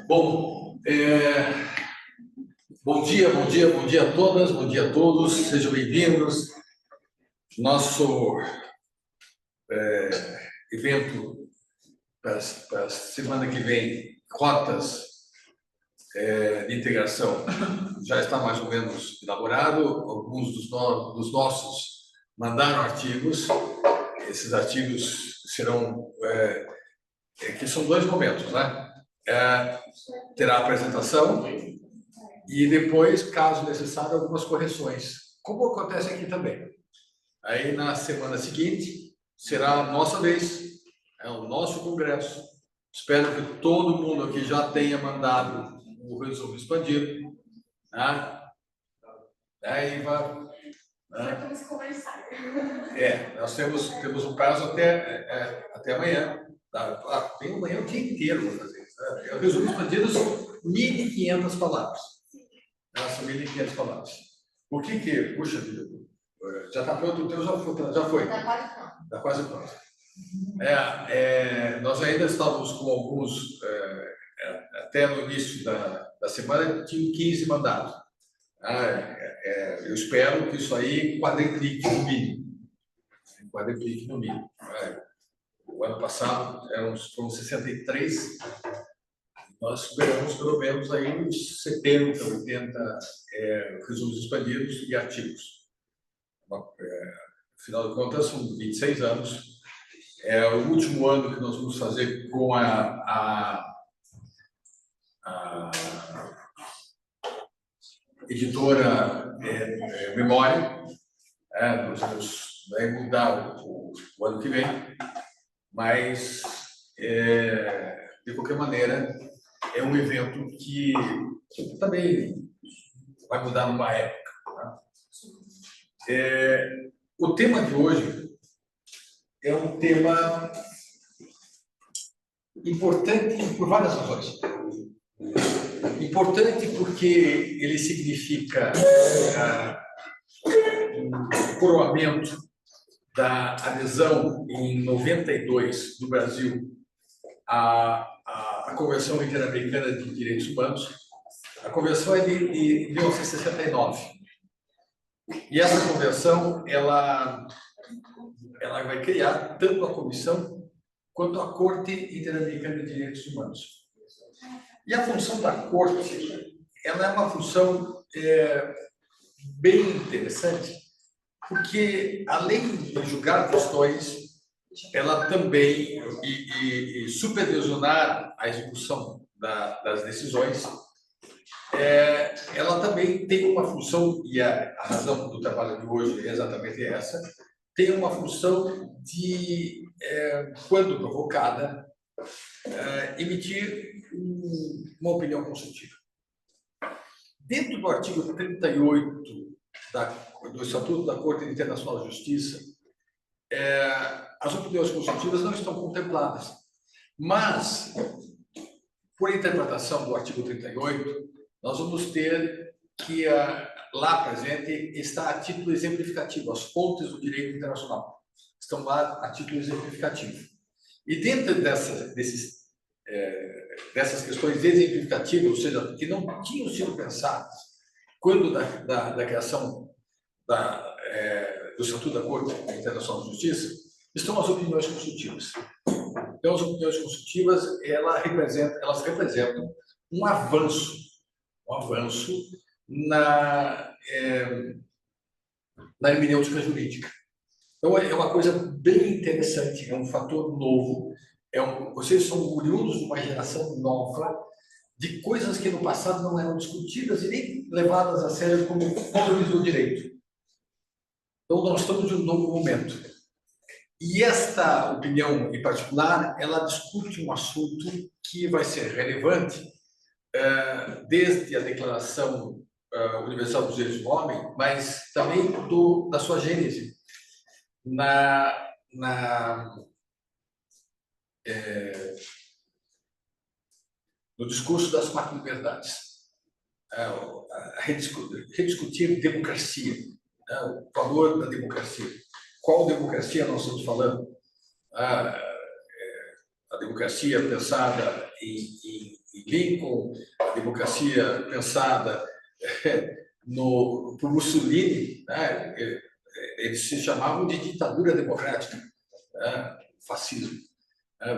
Bom, bom dia, bom dia, bom dia a todas, bom dia a todos, sejam bem-vindos. Nosso evento para a semana que vem, Rotas de Integração, já está mais ou menos elaborado. Alguns dos nossos mandaram artigos. Esses artigos serão, que são dois momentos, né? Terá a apresentação e depois, caso necessário, algumas correções, como acontece aqui também. Aí, na semana seguinte, será a nossa vez, é o nosso congresso. Espero que todo mundo aqui já tenha mandado o resumo expandido. Né? Iva? Já vamos conversar. Nós temos um prazo até amanhã. Tá? Tem amanhã o dia inteiro para fazer isso. Né? O resumo expandido são 1.500 palavras. São 1.500 palavras. O que que... Puxa vida, já está pronto o teu? Já foi? Está quase pronto. Está quase pronto. Nós ainda estávamos com alguns... até no início da semana, tinham 15 mandados. Eu espero que isso aí quadriplique no mínimo. Quadriplique no mínimo. O ano passado foram 63. Nós esperamos pelo menos aí uns 70, 80 resumos expandidos e artigos. Afinal de contas, são 26 anos. É o último ano que nós vamos fazer com a editora Memória. Nós vamos mudar o ano que vem, mas, de qualquer maneira, é um evento que também vai mudar numa época. Tá? O tema de hoje é um tema importante por várias razões. Importante porque ele significa um coroamento da adesão em 92 do Brasil à Convenção Interamericana de Direitos Humanos. A convenção é de 1969. E essa convenção ela vai criar tanto a comissão quanto a Corte Interamericana de Direitos Humanos. E a função da Corte, ela é uma função bem interessante, porque além de julgar questões, ela também e supervisionar a execução das decisões, ela também tem uma função, e a razão do trabalho de hoje é exatamente essa, tem uma função de, quando provocada, emitir uma opinião consultiva. Dentro do artigo 38 do Estatuto da Corte Internacional de Justiça, as opiniões consultivas não estão contempladas, mas, por interpretação do artigo 38, nós vamos ter que lá presente está a título exemplificativo, as fontes do direito internacional estão lá a título exemplificativo. E dentro dessas questões exemplificativas, ou seja, que não tinham sido pensadas quando da criação do Estatuto da Corte Internacional de Justiça, estão as opiniões consultivas. Então, as opiniões consultivas, elas representam um avanço na hermenêutica jurídica. Então, é uma coisa bem interessante, é um fator novo. Vocês são oriundos de uma geração nova de coisas que no passado não eram discutidas e nem levadas a sério como valores do direito. Então, nós estamos em um novo momento. E esta opinião, em particular, ela discute um assunto que vai ser relevante desde a Declaração Universal dos Direitos do Homem, mas também da sua gênese, no discurso das 4 liberdades. Rediscutir democracia, o valor da democracia. Qual democracia nós estamos falando? A democracia pensada em Lincoln, a democracia pensada por Mussolini, né? Eles se chamavam de ditadura democrática, né? Fascismo.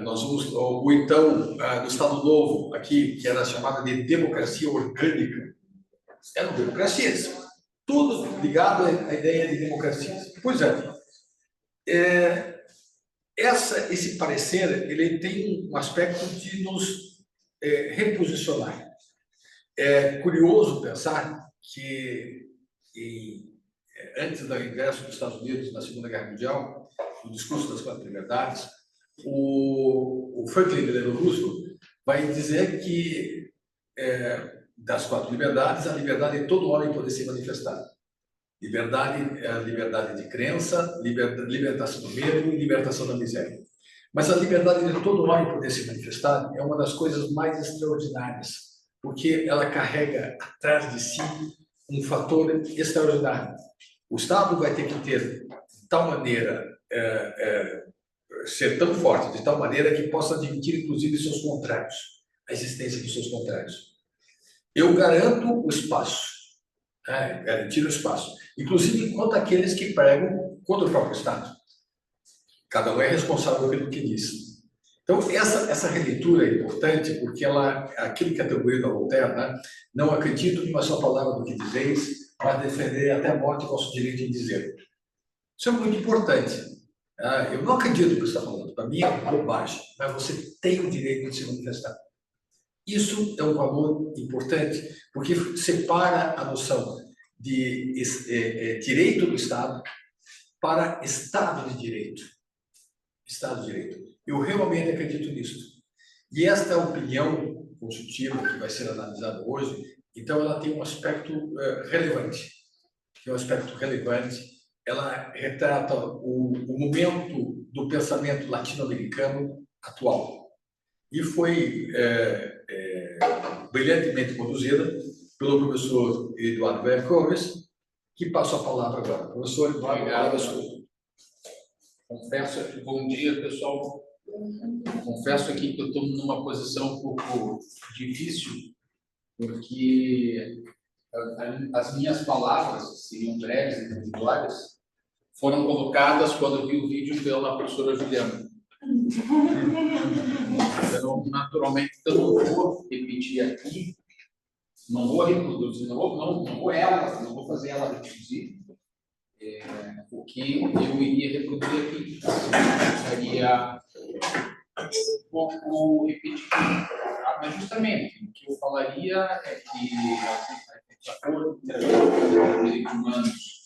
Nós vamos, ou então, no Estado Novo, aqui, que era chamada de democracia orgânica, eram democracias, tudo ligado à ideia de democracias. Pois é, esse parecer ele tem um aspecto de nos reposicionar. É curioso pensar que, antes do ingresso dos Estados Unidos na Segunda Guerra Mundial, no discurso das 4 liberdades, o Franklin Delano Roosevelt vai dizer que, das 4 liberdades, a liberdade de todo homem poder se manifestar. Liberdade é a liberdade de crença, libertação do medo e libertação da miséria. Mas a liberdade de todo homem poder se manifestar é uma das coisas mais extraordinárias, porque ela carrega atrás de si um fator extraordinário. O Estado vai ter que ter de tal maneira, ser tão forte, de tal maneira que possa admitir, inclusive, seus contrários, a existência dos seus contrários. Eu garanto o espaço, garantir o espaço, inclusive quanto àqueles que pregam contra o próprio Estado. Cada um é responsável pelo que diz. Então, essa releitura é importante porque aquilo que atribuído a Voltaire, né? Não acredito em uma só palavra do que dizeis, mas defender até a morte o vosso direito em dizer. Isso é muito importante. Eu não acredito no que você está falando, para mim é bobagem, mas você tem o direito de se manifestar. Isso é um valor importante, porque separa a noção de direito do Estado para Estado de Direito. Estado de Direito. Eu realmente acredito nisso. E esta opinião consultiva que vai ser analisada hoje, então ela tem um aspecto relevante. Tem um aspecto relevante. Ela retrata o momento do pensamento latino-americano atual. E foi brilhantemente conduzida pelo professor Eduardo Vercoves, que passa a palavra agora. Professor Eduardo, a palavra é sua. Confesso que, bom dia, pessoal. Confesso aqui que eu estou numa posição um pouco difícil, porque as minhas palavras, seriam breves e individuais, foram colocadas quando eu vi o vídeo pela professora Juliana. Então, naturalmente, eu não vou repetir aqui, não vou reproduzir, não vou fazer ela reproduzir. O que eu iria reproduzir aqui seria um pouco repetitivo. Mas justamente o que eu falaria é que a Corte Interamericana de Direitos Humanos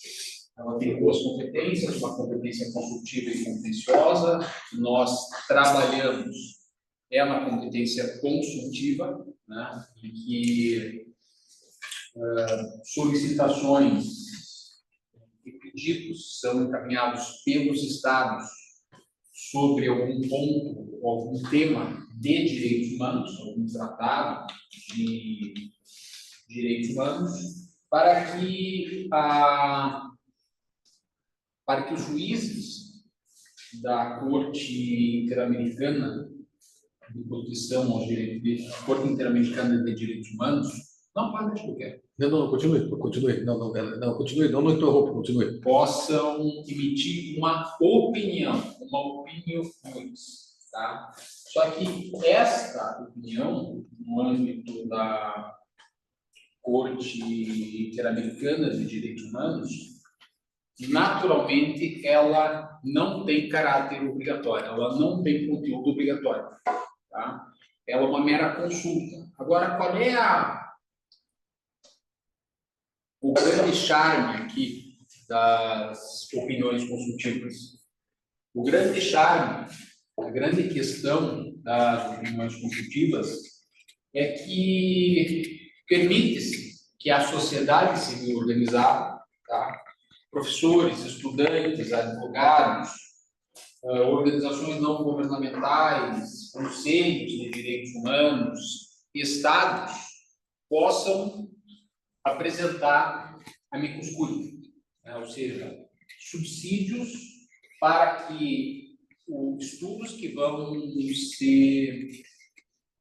ela tem duas competências, uma competência consultiva e contenciosa. Nós trabalhamos uma competência consultiva, né, em que solicitações e pedidos são encaminhados pelos estados sobre algum ponto, algum tema de direitos humanos, algum tratado de direitos humanos, para que os juízes da Corte Interamericana de Proteção aos Direitos, Corte Interamericana de Direitos Humanos, não pode deixar eu quero. Não, continue. Continue, não interrompa, continue. Possam emitir uma opinião, tá? Só que esta opinião, no âmbito da Corte Interamericana de Direitos Humanos, naturalmente, ela não tem caráter obrigatório, ela não tem conteúdo obrigatório, tá? Ela é uma mera consulta. Agora, qual é o grande charme aqui das opiniões consultivas? O grande charme, a grande questão das opiniões consultivas é que permite-se que a sociedade civil organizada, tá? Professores, estudantes, advogados, organizações não governamentais, conselhos de direitos humanos, estados, possam apresentar amicus curiae, né? Ou seja, subsídios para que os estudos que vão ser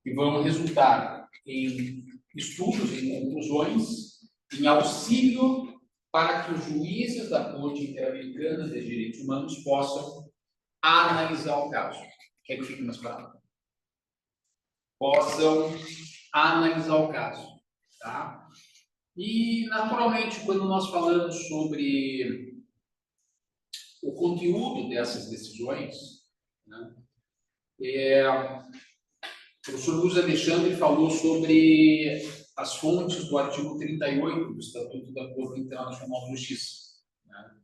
que vão resultar em estudos, em conclusões, em auxílio para que os juízes da Corte Interamericana de Direitos Humanos possam analisar o caso. Quer que fique mais claro? Possam analisar o caso, tá? E, naturalmente, quando nós falamos sobre o conteúdo dessas decisões, né, o professor Luiz Alexandre falou sobre as fontes do artigo 38 do Estatuto da Corte Internacional de Justiça, né,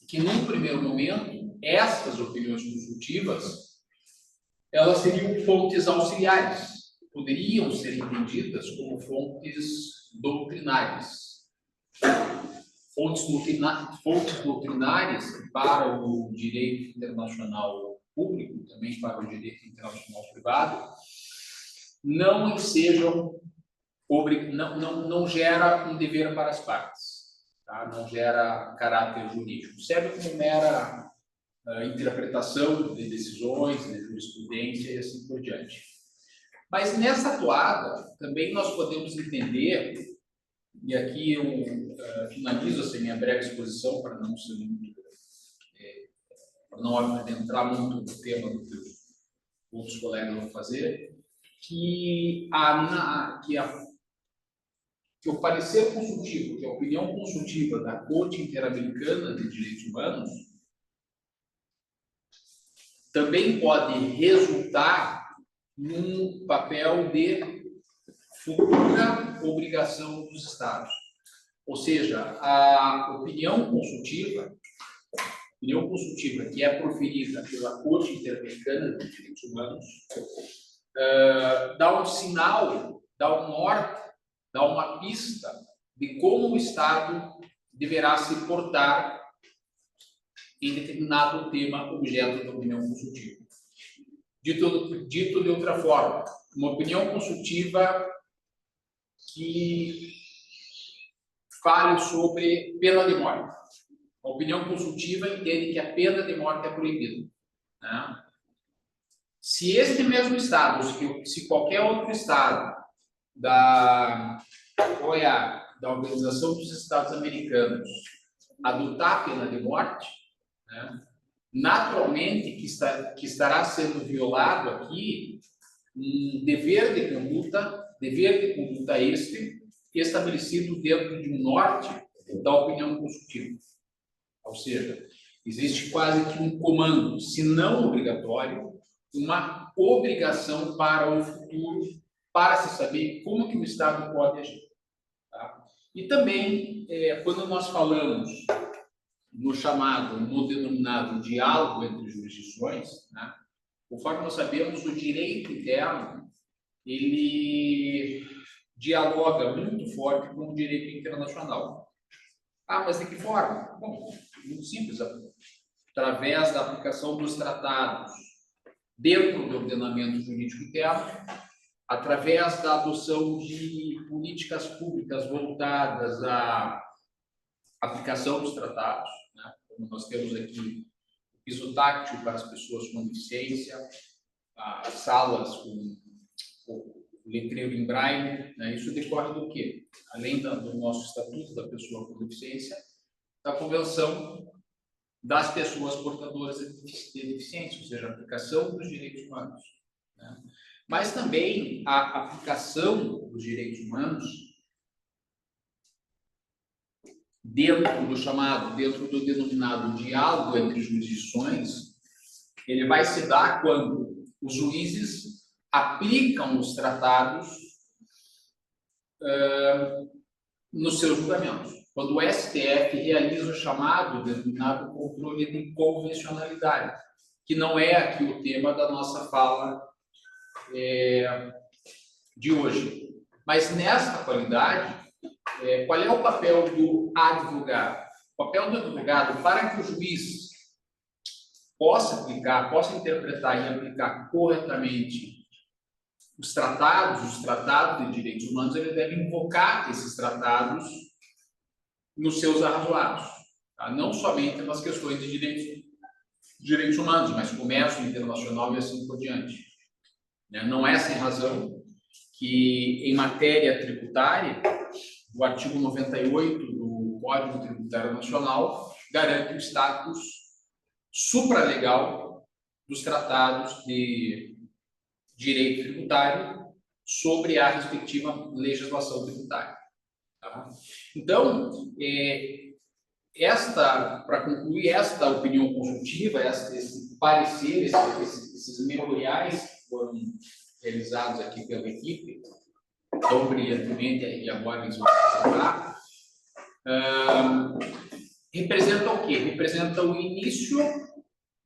que, num primeiro momento, essas opiniões consultivas, elas seriam fontes auxiliares, poderiam ser entendidas como fontes doutrinárias. Fontes doutrinárias para o direito internacional público, também para o direito internacional privado, não ensejam, não gera um dever para as partes, tá? Não gera caráter jurídico, serve como mera interpretação de decisões, de jurisprudência e assim por diante. Mas nessa toada, também nós podemos entender, e aqui eu finalizo essa minha breve exposição para não ser muito, para não adentrar muito no tema do que os outros colegas vão fazer, que o parecer consultivo, que a opinião consultiva da Corte Interamericana de Direitos Humanos, também pode resultar num papel de futura obrigação dos Estados. Ou seja, a opinião consultiva que é proferida pela Corte Interamericana de Direitos Humanos, dá um sinal, dá um norte, dá uma pista de como o Estado deverá se portar em determinado tema objeto da opinião consultiva. Dito de outra forma, uma opinião consultiva que fale sobre pena de morte. A opinião consultiva entende que a pena de morte é proibida, né? Se este mesmo Estado, se qualquer outro Estado da OEA, da Organização dos Estados Americanos, adotar a pena de morte, né, naturalmente que estará sendo violado aqui um dever de conduta este estabelecido dentro de um norte da opinião consultiva. Ou seja, existe quase que um comando, se não obrigatório, uma obrigação para o futuro, para se saber como que o Estado pode agir. Tá? E também, quando nós falamos no denominado diálogo entre jurisdições, né, conforme nós sabemos, o direito interno, ele dialoga muito forte com o direito internacional. Ah, mas de que forma? Bom, muito simples, através da aplicação dos tratados dentro do ordenamento jurídico interno, através da adoção de políticas públicas voltadas à aplicação dos tratados, né? Como nós temos aqui o piso táctil para as pessoas com deficiência, as salas com o letreiro em braille, né? Isso decorre do quê? Além do nosso Estatuto da Pessoa com Deficiência, da Convenção das Pessoas Portadoras de Deficiência, ou seja, a aplicação dos direitos humanos, né? Mas também a aplicação dos direitos humanos dentro do denominado diálogo entre jurisdições, ele vai se dar quando os juízes aplicam os tratados nos seus julgamentos. Quando o STF realiza o chamado, denominado controle de convencionalidade, que não é aqui o tema da nossa fala de hoje. Mas nesta qualidade, qual é o papel do advogado? O papel do advogado, para que o juiz possa interpretar e aplicar corretamente os tratados de direitos humanos, ele deve invocar esses tratados nos seus arrazoados, tá? Não somente nas questões de direitos humanos, mas comércio internacional e assim por diante. Não é sem razão que, em matéria tributária, o artigo 98 do Código Tributário Nacional garante o status supralegal dos tratados de direito tributário sobre a respectiva legislação tributária. Tá? Então, para concluir esta opinião consultiva, esse parecer, esses memoriais que foram realizados aqui pela equipe, tão brilhantemente, e agora eles vão se apresentar, representa o quê? Representa o início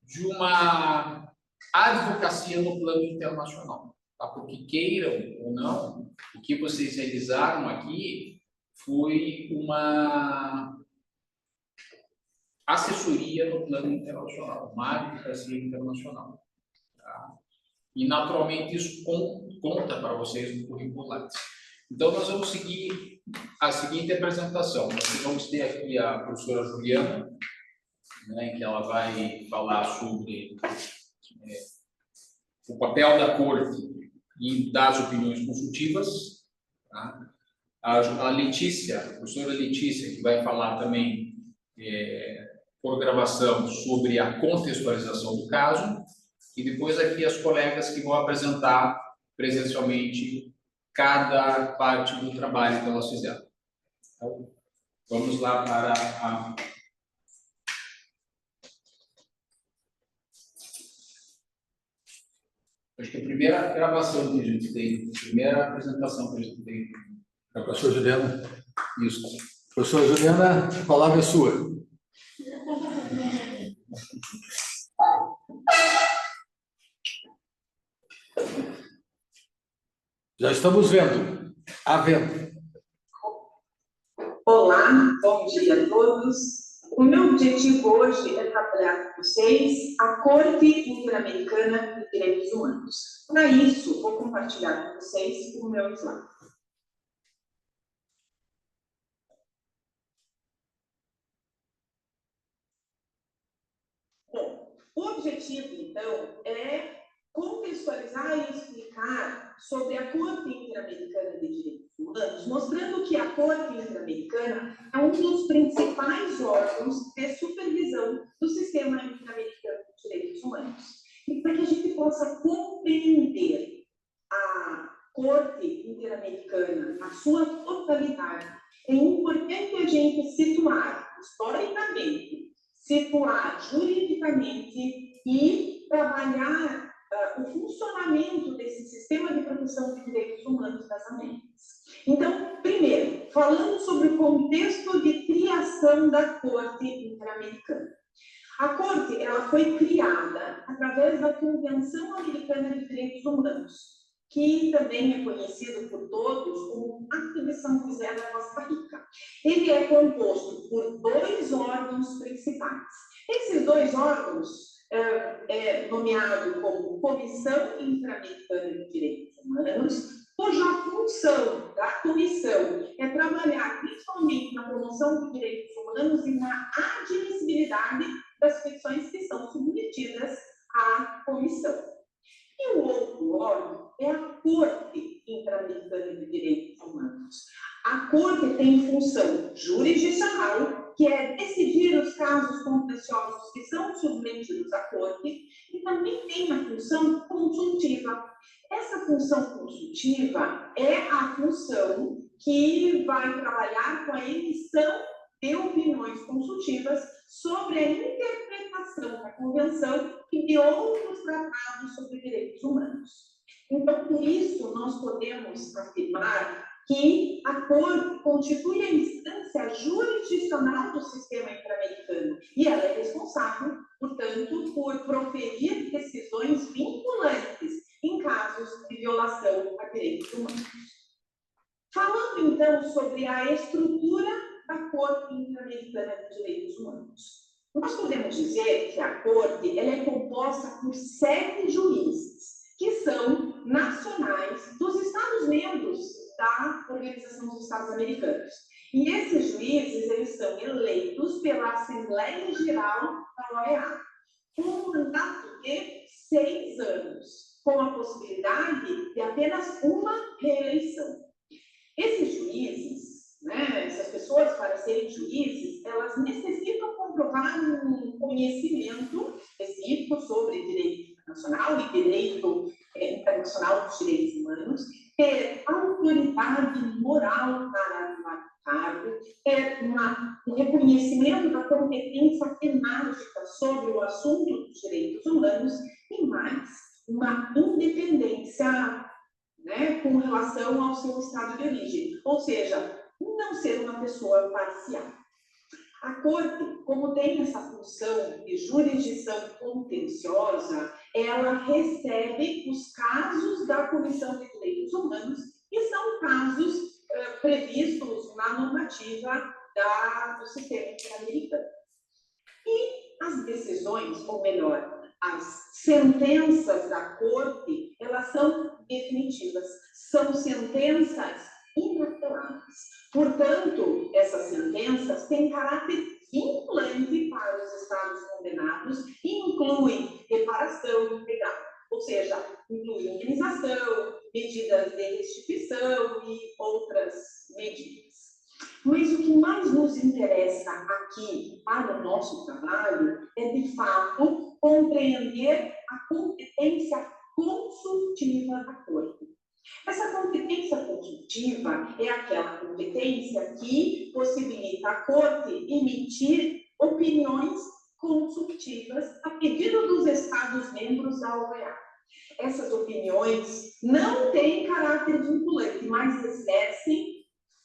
de uma advocacia no plano internacional. Tá? Porque queiram ou não, o que vocês realizaram aqui foi uma assessoria no plano internacional, uma advocacia internacional. Tá? E, naturalmente, isso conta para vocês no currículo Lattes. Então, nós vamos seguir a seguinte apresentação. Nós vamos ter aqui a professora Juliana, né, que ela vai falar sobre o papel da corte e das opiniões consultivas. Tá? A Letícia, a professora Letícia, que vai falar também por gravação sobre a contextualização do caso, e depois aqui as colegas que vão apresentar presencialmente cada parte do trabalho que elas fizeram. Então, vamos lá para a... Acho que a primeira gravação que a gente tem, a primeira apresentação que a gente tem. A professora Juliana. Isso. Professora Juliana, a palavra é sua. Já estamos vendo. Olá, bom dia a todos. O meu objetivo hoje é trabalhar com vocês a Corte Interamericana de Direitos Humanos. Para isso, vou compartilhar com vocês o meu slide. Bom, o objetivo, então, é contextualizar e explicar sobre a Corte Interamericana de Direitos Humanos, mostrando que a Corte Interamericana é um dos principais órgãos de supervisão do sistema interamericano de direitos humanos. E para que a gente possa compreender a Corte Interamericana na sua totalidade, é importante a gente situar historicamente, situar juridicamente e trabalhar o funcionamento desse sistema de proteção de direitos humanos das Américas. Então, primeiro, falando sobre o contexto de criação da Corte Interamericana. A Corte ela foi criada através da Convenção Americana de Direitos Humanos, que também é conhecido por todos como Pacto de São José da Costa Rica. Ele é composto por 2 órgãos principais. Esses 2 órgãos nomeado como Comissão Interamericana de Direitos Humanos, cuja função da comissão é trabalhar principalmente na promoção de direitos humanos e na admissibilidade das petições que são submetidas à comissão. E o outro órgão é a Corte Interamericana de Direitos Humanos. A Corte tem função jurisdicional, que é decidir os casos contenciosos que são submetidos à Corte, e também tem a função consultiva. Essa função consultiva é a função que vai trabalhar com a emissão de opiniões consultivas sobre a interpretação da Convenção e de outros tratados sobre direitos humanos. Então, por isso, nós podemos afirmar que a Corte constitui a instância jurisdicional do sistema interamericano e ela é responsável, portanto, por proferir decisões vinculantes em casos de violação a direitos humanos. Falando, então, sobre a estrutura da Corte Interamericana de Direitos Humanos, nós podemos dizer que a Corte ela é composta por 7 juízes, que são nacionais dos Estados-membros da Organização dos Estados Americanos. E esses juízes, eles são eleitos pela Assembleia Geral da OEA, com um mandato de 6 anos. com a possibilidade de apenas uma reeleição. Esses juízes, né, essas pessoas, para serem juízes, elas necessitam comprovar um conhecimento específico sobre direito internacional e direito internacional dos direitos humanos, ter autoridade moral para atuar no cargo, ter um reconhecimento da competência temática sobre o assunto dos direitos humanos e mais, uma independência, né, com relação ao seu estado de origem, ou seja, não ser uma pessoa parcial. A Corte, como tem essa função de jurisdição contenciosa, ela recebe os casos da Comissão de Direitos Humanos, que são casos previstos na normativa do sistema interamericano. E as decisões, ou melhor, as sentenças da Corte, elas são definitivas, são sentenças inapeláveis. Portanto, essas sentenças têm caráter vinculante para os estados condenados e incluem reparação integral, ou seja, incluem indenização, medidas de restituição e outras medidas. Mas o que mais nos interessa aqui para o nosso trabalho é, de fato, compreender a competência consultiva da Corte. Essa competência consultiva é aquela competência que possibilita a Corte emitir opiniões consultivas a pedido dos Estados-membros da OEA. Essas opiniões não têm caráter vinculante, mas exercem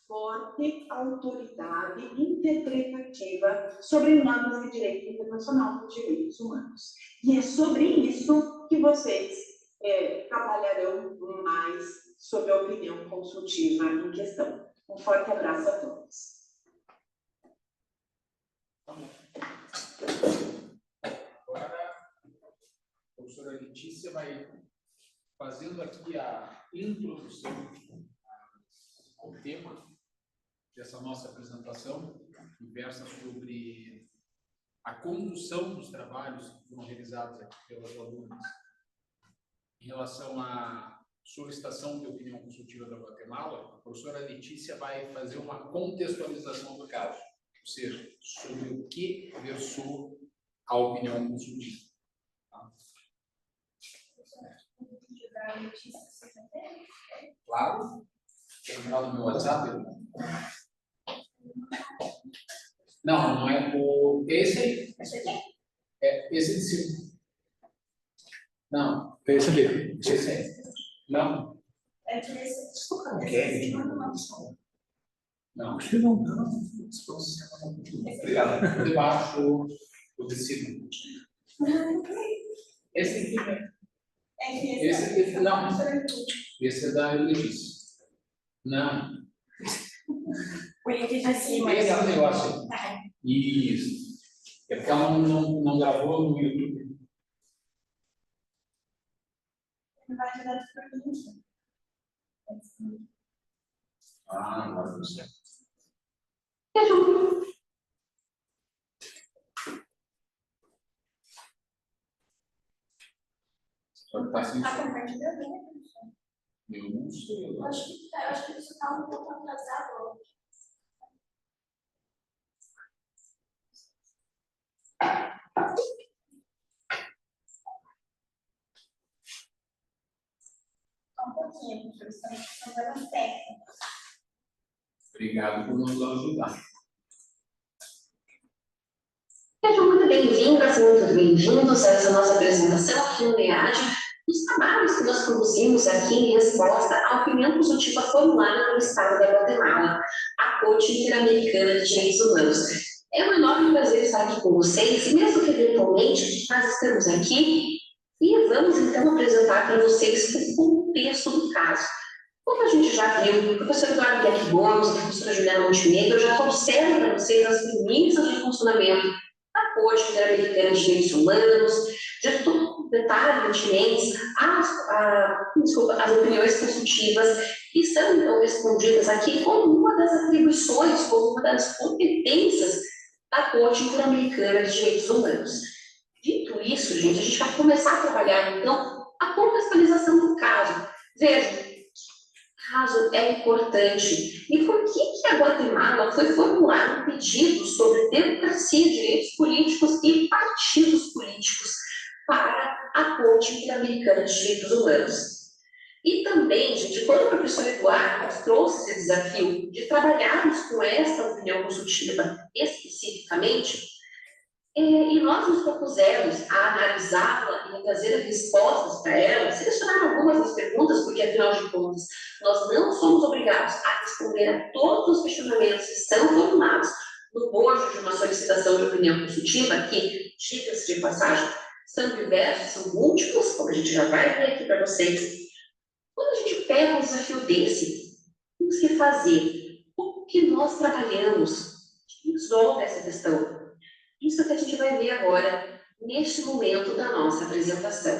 forte autoridade interpretativa sobre normas de direito internacional dos direitos humanos. E é sobre isso que vocês trabalharão mais sobre a opinião consultiva em questão. Um forte abraço a todos. Agora, a professora Letícia vai fazendo aqui a introdução ao tema dessa nossa apresentação, que versa sobre a condução dos trabalhos que foram realizados aqui pelas alunas em relação à solicitação de opinião consultiva da Guatemala. A professora Letícia vai fazer uma contextualização do caso, ou seja, sobre o que versou a opinião consultiva. Claro. Quer entrar no meu WhatsApp? Não, não é o... Esse aí. Esse aqui? É esse de cima. Não. Esse aqui. Esse aí. Não. É que esse. Ok. Não. Acho que não. Obrigado. Debaixo do de cima. Esse aqui, né? É que Esse, não. Esse é da Letícia. Não. o link de cima. Esse é o negócio. Tá. Isso. É porque ela não gravou no YouTube. Não vai ajudar para mim. Ah, agora não sei. Só que tá sem Tá som. compartilhando, né? Eu não sei. Eu acho que isso está um pouco atrasado. Só um pouquinho, professor. Problemas técnicos. Obrigado por nos ajudar. Sejam muito bem-vindas e muito bem-vindos a essa nossa apresentação aqui no NEAD, dos trabalhos que nós produzimos aqui em resposta à opinião consultiva formulada pelo Estado da Guatemala, a Corte Interamericana de Direitos Humanos. É um enorme prazer estar aqui com vocês, mesmo que eventualmente nós estamos aqui e vamos então apresentar para vocês o contexto do caso. Como a gente já viu, o professor Eduardo Guedes Gomes, a professora Juliana Montenegro já trouxeram para vocês as premissas de funcionamento da Corte Interamericana de Direitos Humanos, já detalhes pertinentes às opiniões consultivas, que são então respondidas aqui como uma das atribuições, como uma das competências da Corte Interamericana de Direitos Humanos. Dito isso, gente, a gente vai começar a trabalhar então a contextualização do caso. Veja, o caso é importante. E por que a Guatemala foi formular um pedido sobre democracia, direitos políticos e partidos políticos para a Corte Interamericana de Direitos Humanos? E também, gente, quando o professor Eduardo nos trouxe esse desafio de trabalharmos com essa opinião consultiva especificamente, e nós nos propusemos a analisá-la e a trazer respostas para ela, selecionar algumas das perguntas, porque, afinal de contas, nós não somos obrigados a responder a todos os questionamentos que são formulados no bojo de uma solicitação de opinião consultiva, que, diga-se de passagem, são diversos, são múltiplos, como a gente já vai ver aqui para vocês. Quando a gente pega um desafio desse, temos que fazer o que nós trabalhamos, que resolve essa questão. Isso que a gente vai ver agora, neste momento da nossa apresentação.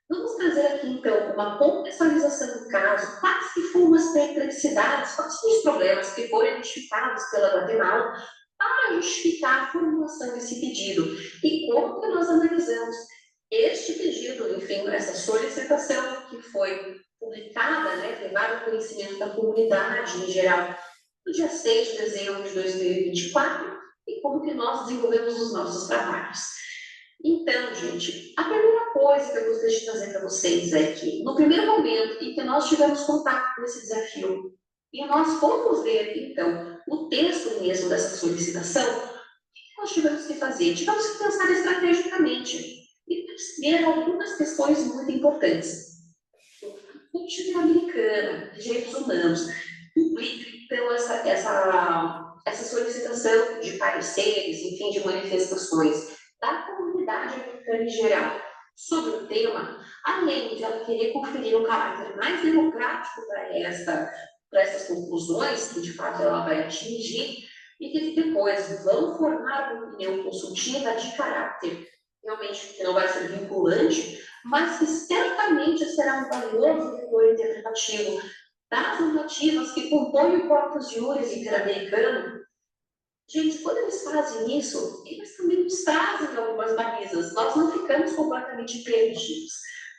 Vamos trazer aqui, então, uma contextualização do caso, quais que foram as perplexidades, quais foram os problemas que foram identificados pela Guatemala para justificar a formulação desse pedido e como que nós analisamos este pedido, enfim, essa solicitação que foi publicada, né, levada ao conhecimento da comunidade em geral, no dia 6 de dezembro de 2024, e como que nós desenvolvemos os nossos trabalhos. Então, gente, a primeira coisa que eu gostaria de trazer para vocês é que, no primeiro momento em que nós tivemos contato com esse desafio, e nós fomos ver, então, o texto mesmo dessa solicitação, o que nós tivemos que fazer? Tivemos que pensar estrategicamente e perceber algumas questões muito importantes. A Corte Interamericana de Direitos Humanos publica, então, essa solicitação de pareceres, enfim, de manifestações da comunidade americana em geral sobre o tema, além de ela querer conferir um caráter mais democrático para essas conclusões, que de fato ela vai atingir, e que depois vão formar uma opinião consultiva de caráter realmente que não vai ser vinculante, mas que certamente será um valioso rigor interpretativo das normativas que compõem o corpus juris interamericano. Gente, quando eles fazem isso, eles também nos trazem algumas balizas, nós não ficamos completamente perdidos.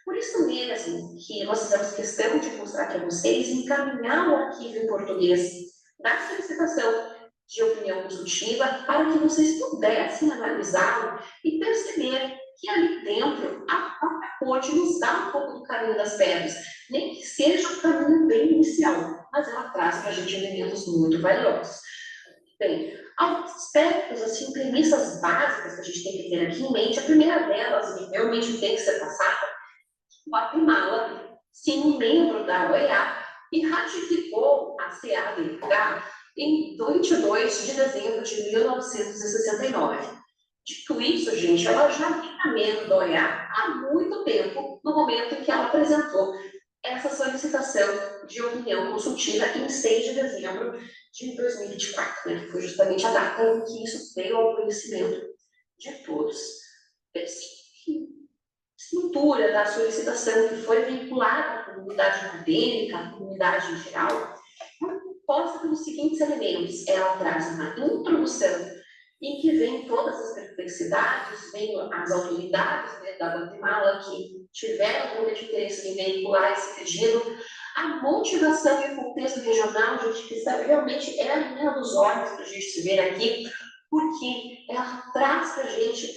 Por isso mesmo que nós fizemos questão de mostrar para vocês, encaminhar o arquivo em português da solicitação de opinião consultiva para que vocês pudessem analisá-lo e perceber que ali dentro a própria Corte nos dá um pouco do caminho das pedras, nem que seja um caminho bem inicial, mas ela traz para a gente elementos muito valiosos. Bem, alguns aspectos, assim, premissas básicas que a gente tem que ter aqui em mente, a primeira delas, e realmente tem que ser passada, Guatemala, sim, membro da OEA, e ratificou a CADH em 22 de dezembro de 1969. Dito isso, gente, ela já vinha membro da OEA há muito tempo, no momento em que ela apresentou essa solicitação de opinião consultiva em 6 de dezembro de 2024, né, que foi justamente a data em que isso veio ao conhecimento de todos. Estrutura da solicitação que foi vinculada à comunidade acadêmica, à comunidade em geral, é composta pelos seguintes elementos. Ela traz uma introdução em que vem todas as perplexidades, vem as autoridades, né, da Guatemala que tiveram grande interesse em veicular esse pedido, a motivação e o contexto regional, gente, que realmente é a menina dos olhos para a gente se ver aqui, porque ela traz para a gente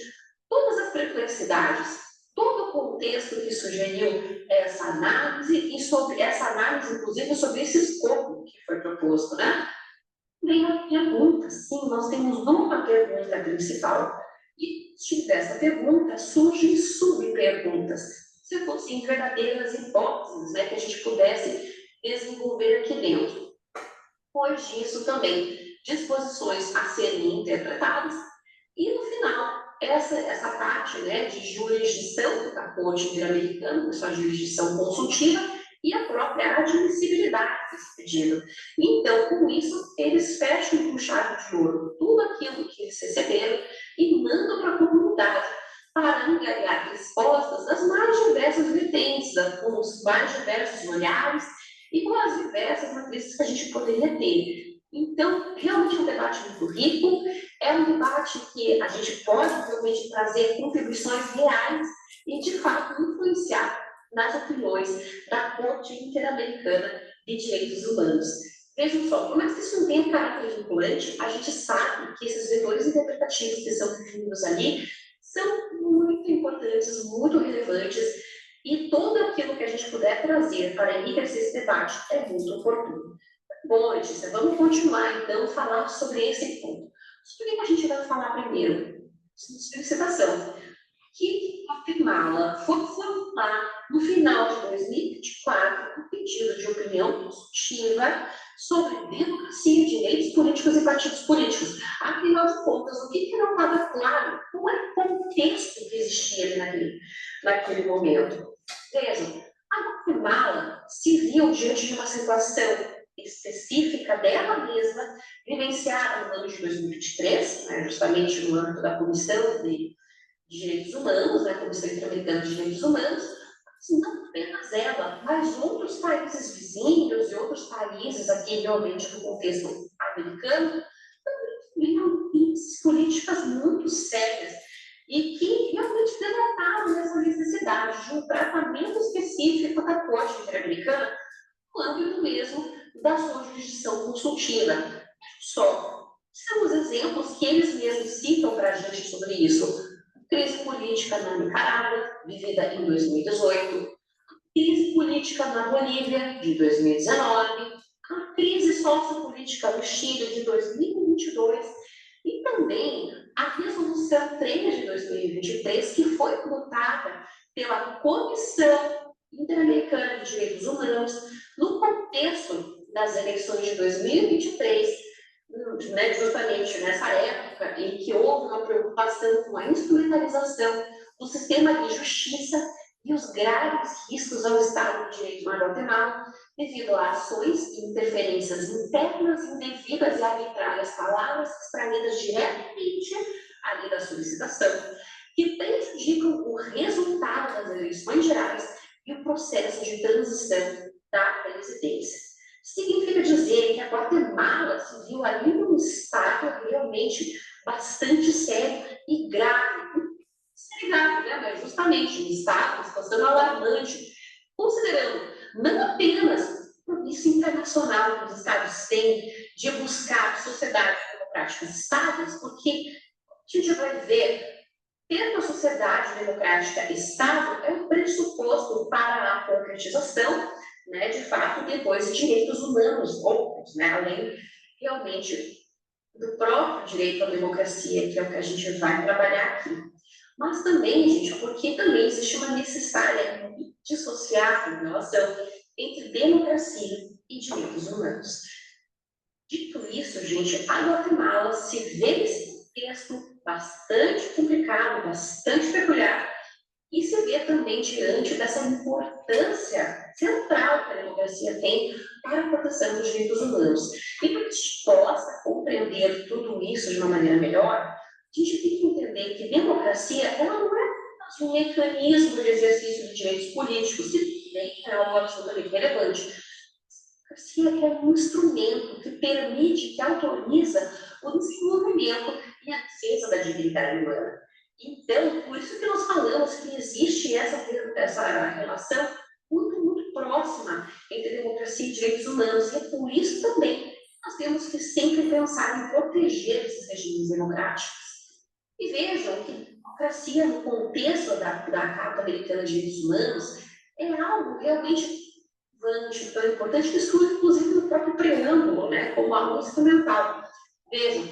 todas as perplexidades, todo o contexto que sugeriu essa análise, e sobre essa análise, inclusive, sobre esse escopo que foi proposto, né? Vem a pergunta, sim, nós temos uma pergunta principal, e dessa pergunta surgem subperguntas, se fossem verdadeiras hipóteses, né, que a gente pudesse desenvolver aqui dentro. Pois disso também, disposições a serem interpretadas, e no final, essa parte, né, de jurisdição da Corte Interamericana, sua jurisdição consultiva, e a própria admissibilidade desse pedido. Então, com isso, eles fecham com chave de ouro tudo aquilo que eles receberam e mandam para a comunidade para angariar respostas das mais diversas vertentes, com os mais diversos olhares e com as diversas matrizes que a gente poderia ter. Então, realmente é um debate muito rico, é um debate que a gente pode realmente trazer contribuições reais e, de fato, influenciar nas opiniões da Corte Interamericana de Direitos Humanos. Vejam só, por mais que isso não tenha caráter vinculante, a gente sabe que esses vetores interpretativos que são definidos ali são muito importantes, muito relevantes, e tudo aquilo que a gente puder trazer para enriquecer esse debate é muito oportuno. Bom, Letícia, vamos continuar então a falar sobre esse ponto. Sobre o que a gente vai falar primeiro? Solicitação. Que Guatemala foi formular no final de 2024 um pedido de opinião consultiva sobre democracia, direitos políticos e partidos políticos. Afinal de contas, o que não estava claro não era o contexto que existia ali naquele momento. Vejam, a Guatemala se viu diante de uma situação específica dela mesma, vivenciada no ano de 2023, né, justamente no âmbito da Comissão de Direitos Humanos, né, Comissão Interamericana de Direitos Humanos, mas não apenas ela, mas outros países vizinhos e outros países aqui, realmente, no contexto americano, também viram políticas muito sérias e que realmente denotaram essa necessidade de um tratamento específico da Corte Interamericana no âmbito mesmo da sua jurisdição consultiva. Só são os exemplos que eles mesmos citam para a gente sobre isso. Crise política na Nicarágua, vivida em 2018, crise política na Bolívia, de 2019, a crise sociopolítica no Chile, de 2022, e também a Resolução 3 de 2023, que foi adotada pela Comissão Interamericana de Direitos Humanos no contexto das eleições de 2023, né, justamente nessa época em que houve uma preocupação com a instrumentalização do sistema de justiça e os graves riscos ao Estado de Direito na Guatemala, devido a ações e interferências internas, indevidas e arbitrárias, palavras extraídas diretamente ali da solicitação, que prejudicam o resultado das eleições gerais e o processo de transição da presidência. Significa dizer que a Guatemala se viu ali num estado realmente bastante sério e grave. Grave, né? Mas justamente um estado, uma situação alarmante, considerando não apenas o compromisso internacional que os estados têm de buscar sociedades democráticas estáveis, porque a gente vai ver ter uma sociedade democrática estável é um pressuposto para a concretização, né, de fato, depois de direitos humanos outros, né, além realmente do próprio direito à democracia, que é o que a gente vai trabalhar aqui. Mas também, gente, porque também existe uma necessária dissociar relação entre democracia e direitos humanos. Dito isso, gente, a Guatemala se vê nesse contexto bastante complicado, bastante peculiar, e se vê também diante dessa importância central que a democracia tem para a proteção dos direitos humanos. E para que a gente possa compreender tudo isso de uma maneira melhor, a gente tem que entender que democracia ela não é um mecanismo de exercício de direitos políticos, se bem é algo absolutamente relevante. A democracia é um instrumento que permite, que autoriza o desenvolvimento e a defesa da dignidade humana. Então, por isso que nós falamos que existe essa relação muito próxima entre democracia e direitos humanos, e é por isso também nós temos que sempre pensar em proteger esses regimes democráticos. E vejam que a democracia, no contexto da Carta Americana de Direitos Humanos, é algo realmente tão importante que surge, inclusive, no próprio preâmbulo, né, como algo instrumental. Vejam,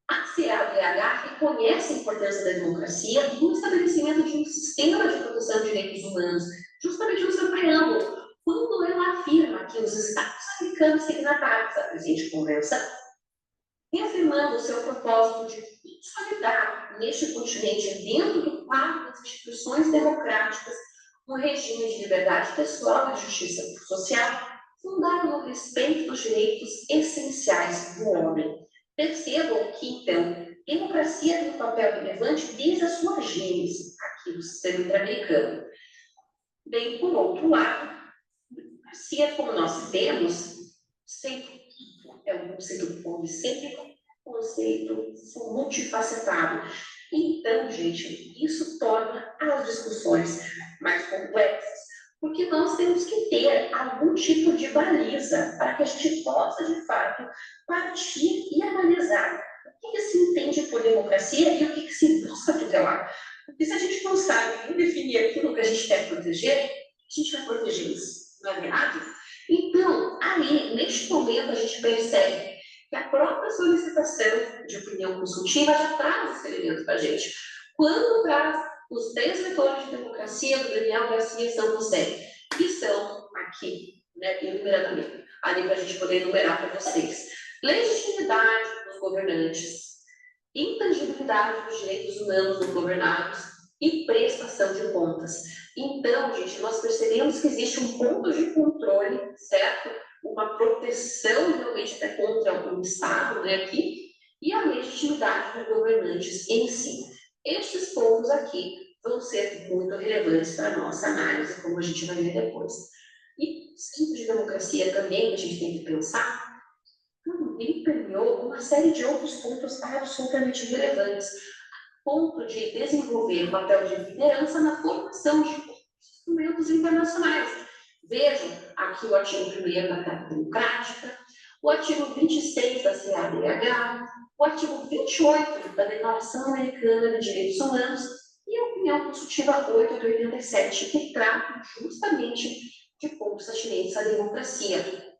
a CADH reconhece a importância da democracia no estabelecimento de um sistema de proteção de direitos humanos, justamente no seu preâmbulo, quando ela afirma que os Estados americanos signatários da presente convenção, reafirmando o seu propósito de consolidar neste continente, dentro do quadro das instituições democráticas, um regime de liberdade pessoal e justiça social, fundado no respeito dos direitos essenciais do homem. Percebam que, então, democracia tem um papel relevante desde a sua gênese, aqui no sistema interamericano. Bem, por outro lado, democracia, como nós temos, é um conceito policêntrico, um conceito multifacetado. Então, gente, isso torna as discussões mais complexas, nós temos que ter algum tipo de baliza para que a gente possa, de fato, partir e analisar o que se entende por democracia e o que se busca tutelar. Porque se a gente não sabe definir aquilo que a gente quer proteger, a gente vai proteger isso, não é verdade? Então, aí, neste momento, a gente percebe que a própria solicitação de opinião consultiva já traz esse elemento para a gente. Quando traz os 3 vetores de democracia do Daniel Garcia São José, que são aqui, né, enumeradamente, ali para a gente poder enumerar para vocês. Legitimidade dos governantes, intangibilidade dos direitos humanos dos governados e prestação de contas. Então, gente, nós percebemos que existe um ponto de controle, certo? Uma proteção realmente até contra o Estado, né, aqui, e a legitimidade dos governantes em si. Estes pontos aqui vão ser muito relevantes para a nossa análise, como a gente vai ver depois. E os tipos de democracia também a gente tem que pensar, também permeou uma série de outros pontos absolutamente relevantes. Ponto de desenvolver o papel de liderança na formação de instrumentos internacionais. Vejam aqui o artigo 1º da Carta Democrática, o artigo 26 da CADH, o artigo 28 da Declaração Americana de Direitos Humanos e a opinião consultiva 8 de 87, que tratam justamente de pontos atinentes à democracia.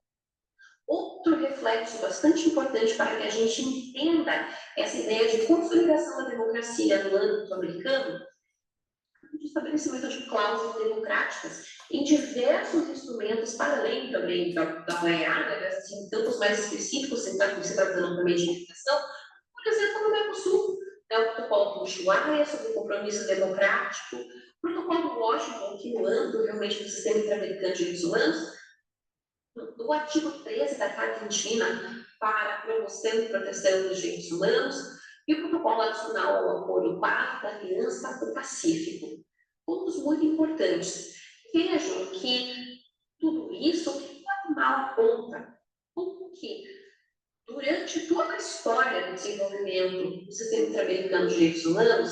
Outro reflexo bastante importante para que a gente entenda essa ideia de consolidação da democracia no âmbito americano, o estabelecimento de cláusulas democráticas em diversos instrumentos para além também da OEA, né, assim, campos mais específicos, se tratando também de imigração, por exemplo, no Mercosul, né, o protocolo do Ushuaia sobre o compromisso democrático, o protocolo do Washington, que no âmbito realmente do sistema interamericano de direitos humanos, do artigo 13 da Carta Andina para a promoção e proteção dos direitos humanos e o protocolo adicional ao acordo 4 da Aliança do Pacífico. Pontos muito importantes. Vejam que tudo isso pode mal conta, porque durante toda a história do desenvolvimento do sistema interamericano de direitos humanos,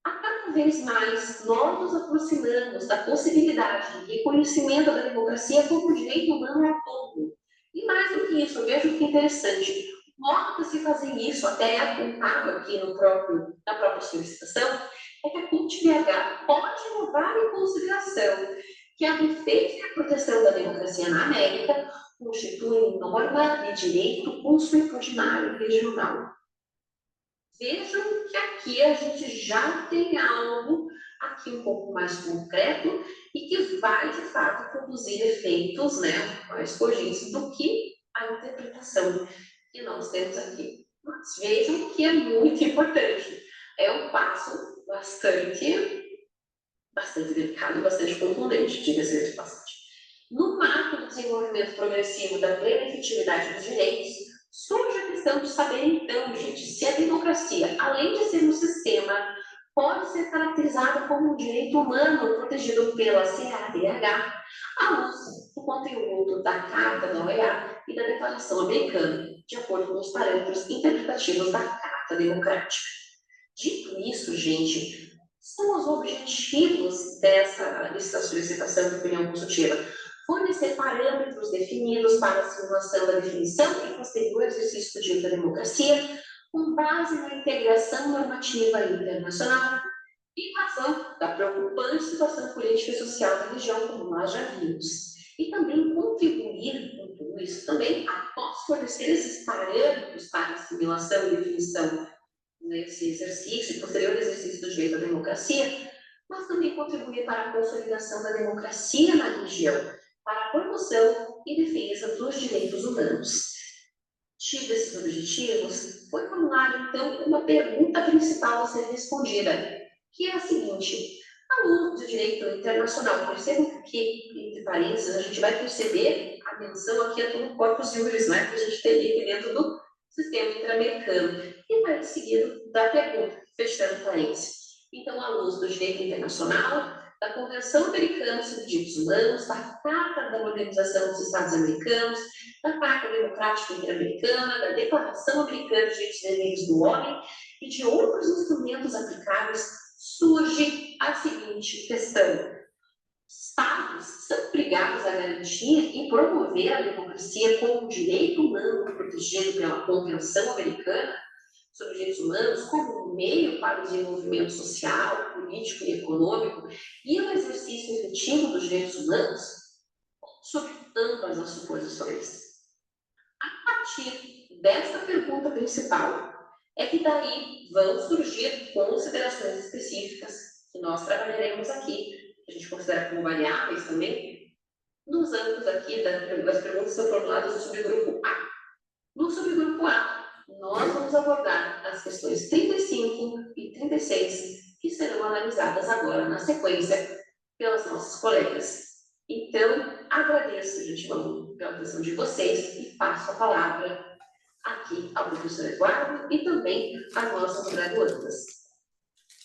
a cada vez mais nós nos aproximamos da possibilidade de reconhecimento da democracia como direito humano a todo. E mais do que isso, veja que interessante, nota-se fazer isso, até apontado aqui na própria solicitação, é que a CUT-BH pode levar em consideração que a defesa e a proteção da democracia na América constituem norma de direito consuetudinário regional. Vejam que aqui a gente já tem algo aqui um pouco mais concreto e que vai, de fato, produzir efeitos, né, mais cogentes do que a interpretação que nós temos aqui. Mas vejam que é muito importante. É um passo bastante delicado, bastante contundente, diga-se de passagem. No marco do desenvolvimento progressivo da plena efetividade dos direitos, surge a questão de saber, então, gente, se a democracia, além de ser um sistema, pode ser caracterizada como um direito humano protegido pela CADH, à luz do conteúdo da Carta da OEA e da Declaração Americana, de acordo com os parâmetros interpretativos da Carta Democrática. Dito isso, gente, são os objetivos dessa solicitação de opinião consultiva. Fornecer parâmetros definidos para a simulação da definição e posterior exercício do direito à democracia, com base na integração normativa internacional e razão da preocupante situação política e social da região, como nós já vimos. E também contribuir com tudo isso, também após fornecer esses parâmetros para a simulação e definição nesse exercício, posterior exercício do direito à democracia, mas também contribuir para a consolidação da democracia na região, para a promoção e defesa dos direitos humanos. Tido esses objetivos, foi formulada, então, uma pergunta principal a ser respondida, que é a seguinte: à luz do direito internacional, percebam que, entre parênteses, a gente vai perceber a menção aqui a todo corpus juris, né, que a gente teria aqui dentro do sistema interamericano, e vai em seguida da pergunta, fechando parênteses. Então, à luz do direito internacional, da Convenção Americana sobre Direitos Humanos, da Carta da Organização dos Estados Americanos, da Carta Democrática Interamericana, da Declaração Americana de Direitos e Deveres do Homem e de outros instrumentos aplicáveis, surge a seguinte questão: Estados são obrigados a garantir e promover a democracia como um direito humano protegido pela Convenção Americana sobre Direitos Humanos, como um meio para o desenvolvimento social, político e econômico e o exercício efetivo dos direitos humanos, sobre ambas as suposições. A partir desta pergunta principal, é que daí vão surgir considerações específicas que nós trabalharemos aqui, que a gente considera como variáveis também, nos âmbitos aqui das perguntas que são formuladas no subgrupo A. No subgrupo A, nós vamos abordar as questões 35 e 36, que serão analisadas agora na sequência pelas nossas colegas. Então, agradeço de antemão pela atenção de vocês e passo a palavra aqui ao professor Eduardo e também às nossas graduandas.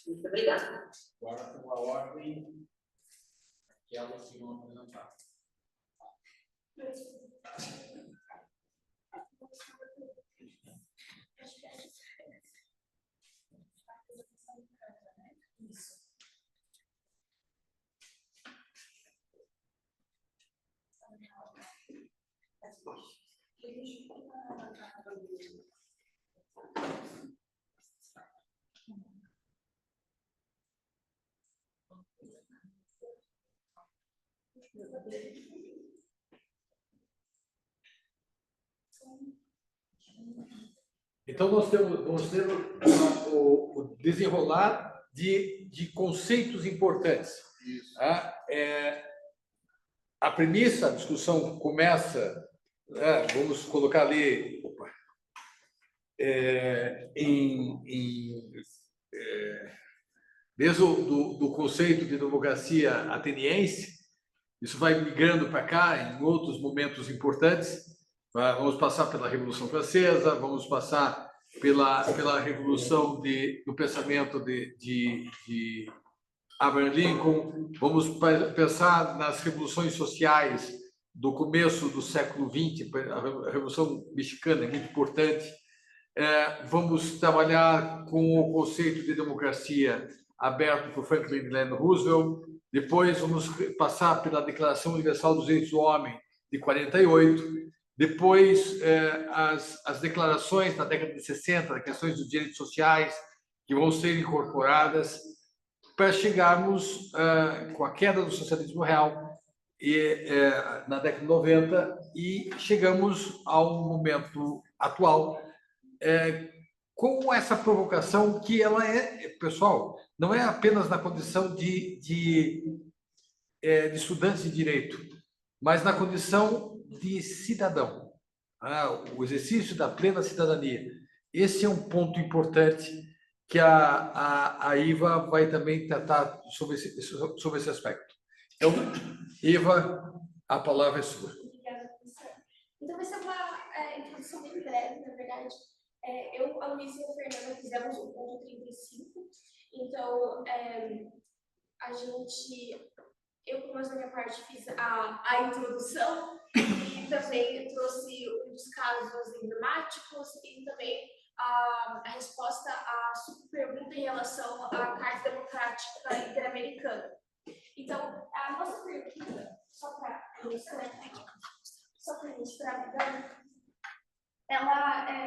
Muito obrigada. Agora, com a ordem, aquelas que vão apresentar. Então, nós vamos ter o desenrolar de conceitos importantes. A premissa, a discussão começa, vamos colocar ali, desde do conceito de democracia ateniense, isso vai migrando para cá em outros momentos importantes. Vamos passar pela Revolução Francesa, vamos passar pela revolução do pensamento de Abraham Lincoln, vamos pensar nas revoluções sociais do começo do século XX, a Revolução Mexicana é muito importante. Vamos trabalhar com o conceito de democracia aberto por Franklin Delano Roosevelt. Depois vamos passar pela Declaração Universal dos Direitos do Homem de 48. Depois as declarações na década de 60, questões dos direitos sociais que vão ser incorporadas para chegarmos com a queda do socialismo real na década de 90 e chegamos ao momento atual com essa provocação que ela pessoal, não é apenas na condição de estudante de direito, mas na condição de cidadão, o exercício da plena cidadania. Esse é um ponto importante que a Iva vai também tratar sobre esse aspecto. Então, Iva, a palavra é sua. Obrigada, professor. Então, vai ser uma introdução bem breve, na verdade. Eu, a Luísa e a Fernanda fizemos o ponto 35. Então, eu, pelo menos da minha parte, fiz a introdução e também trouxe um dos casos emblemáticos e também a resposta à subpergunta em relação à Carta Democrática Interamericana. Então, a nossa pergunta, só para ilustrar,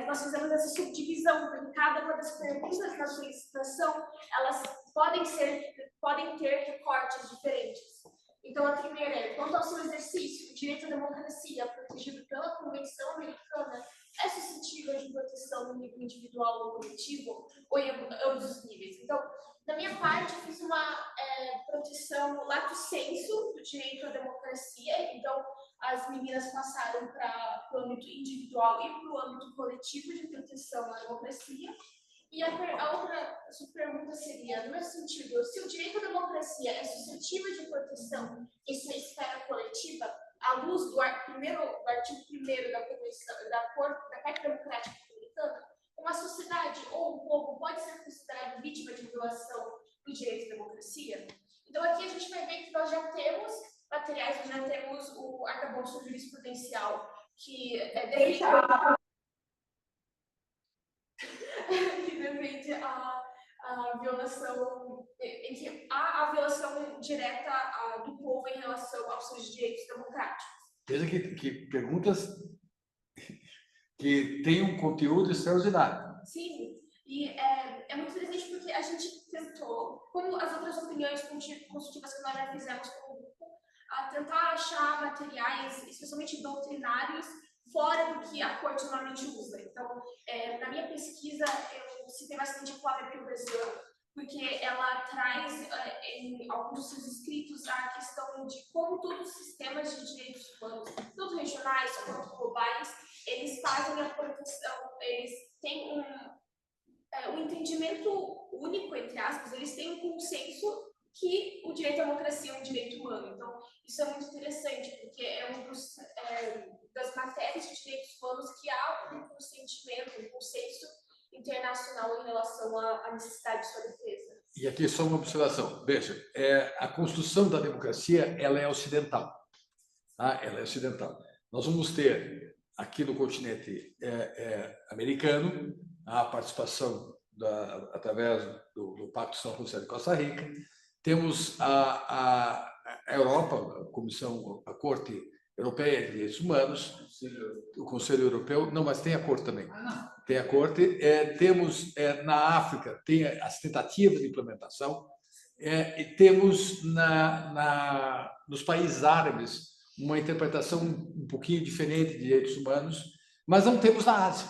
nós fizemos essa subdivisão, porque cada uma das perguntas na solicitação, elas podem ter recortes diferentes. Então, a primeira é, quanto ao seu exercício, o direito à democracia, protegido pela Convenção Americana, é suscetível de proteção no nível individual ou coletivo, ou em ambos os níveis? Então, da minha parte, eu fiz uma proteção lato sensu do direito à democracia. Então, as meninas passaram para o âmbito individual e para o âmbito coletivo de proteção à democracia. E a outra pergunta seria, no mesmo sentido, se o direito à democracia é suscetível de proteção em sua esfera coletiva, à luz do artigo 1º da Convenção da Carta Democrática Americana, uma sociedade ou um povo pode ser considerado vítima de violação do direito à democracia? Então, aqui a gente vai ver que nós já temos materiais, nós já temos o arcabouço jurisprudencial que defende a violação em que há a violação direta do povo em relação aos seus direitos democráticos. Veja que perguntas que têm um conteúdo extraordinário. Sim, e é muito interessante porque a gente tentou, como as outras opiniões consultivas que nós já fizemos com o grupo, a tentar achar materiais, especialmente doutrinários, fora do que a corte normalmente usa. Então, na minha pesquisa, eu citei bastante a Flávia Pietrangelo, porque ela traz em alguns dos seus escritos a questão de como todos os sistemas de direitos humanos, tanto regionais quanto globais, eles fazem a proteção, eles têm um entendimento único, entre aspas, eles têm um consenso que o direito à democracia é um direito humano. Então, isso é muito interessante, porque é um das matérias de direitos humanos que há um consentimento, um consenso internacional em relação à necessidade de sua defesa. E aqui só uma observação. Veja, a construção da democracia ela é ocidental. Tá? Ela é ocidental. Nós vamos ter aqui no continente americano a participação através do Pacto de São José de Costa Rica. Temos a Europa, a Corte Europeia de Direitos Humanos, o Conselho Europeu. Não, mas tem a Corte também. Tem a Corte. Temos na África, tem as tentativas de implementação. E temos nos países árabes uma interpretação um pouquinho diferente de direitos humanos, mas não temos na Ásia.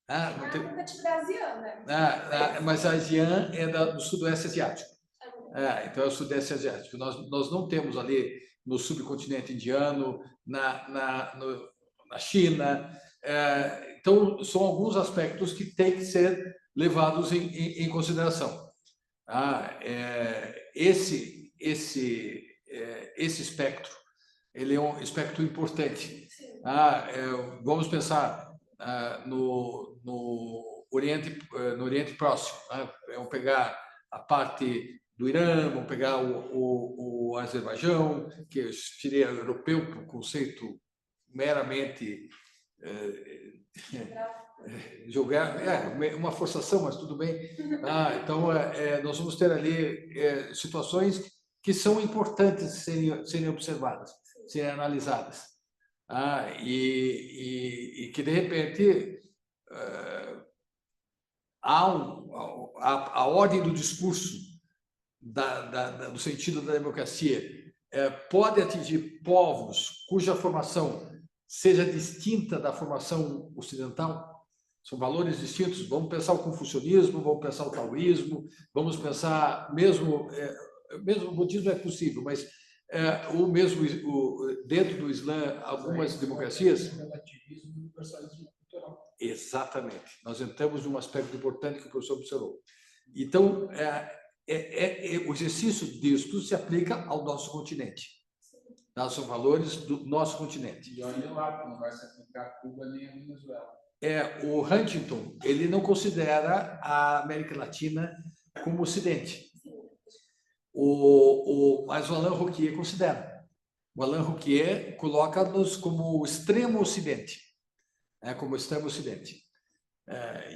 Não tem tentativa asiana. Mas a ASEAN é do Sudoeste Asiático. Então é o Sudeste Asiático. Nós não temos ali no subcontinente indiano, na China. Então são alguns aspectos que têm que ser levados em consideração. Esse espectro, ele é um espectro importante. Vamos pensar no Oriente Próximo. Vamos pegar a parte do Irã, vamos pegar o Azerbaijão, que seria europeu por conceito meramente uma forçação, mas tudo bem. Então, nós vamos ter ali situações que são importantes serem observadas, serem analisadas. E que, de repente, a ordem do discurso no sentido da democracia pode atingir povos cuja formação seja distinta da formação ocidental. São valores distintos. Vamos pensar o confucionismo, vamos pensar o taoísmo, vamos pensar mesmo o budismo é possível, mas dentro do Islã, algumas democracias. Relativismo e universalismo cultural. Exatamente. Nós entramos num aspecto importante que o professor observou. Então, o exercício disso se aplica ao nosso continente. São valores do nosso continente. E olha lá, não vai se aplicar a Cuba nem a Venezuela. O Huntington, ele não considera a América Latina como Ocidente. Mas o Alain Rouquier considera. O Alain Rouquier coloca-nos como o extremo Ocidente. Como o extremo Ocidente.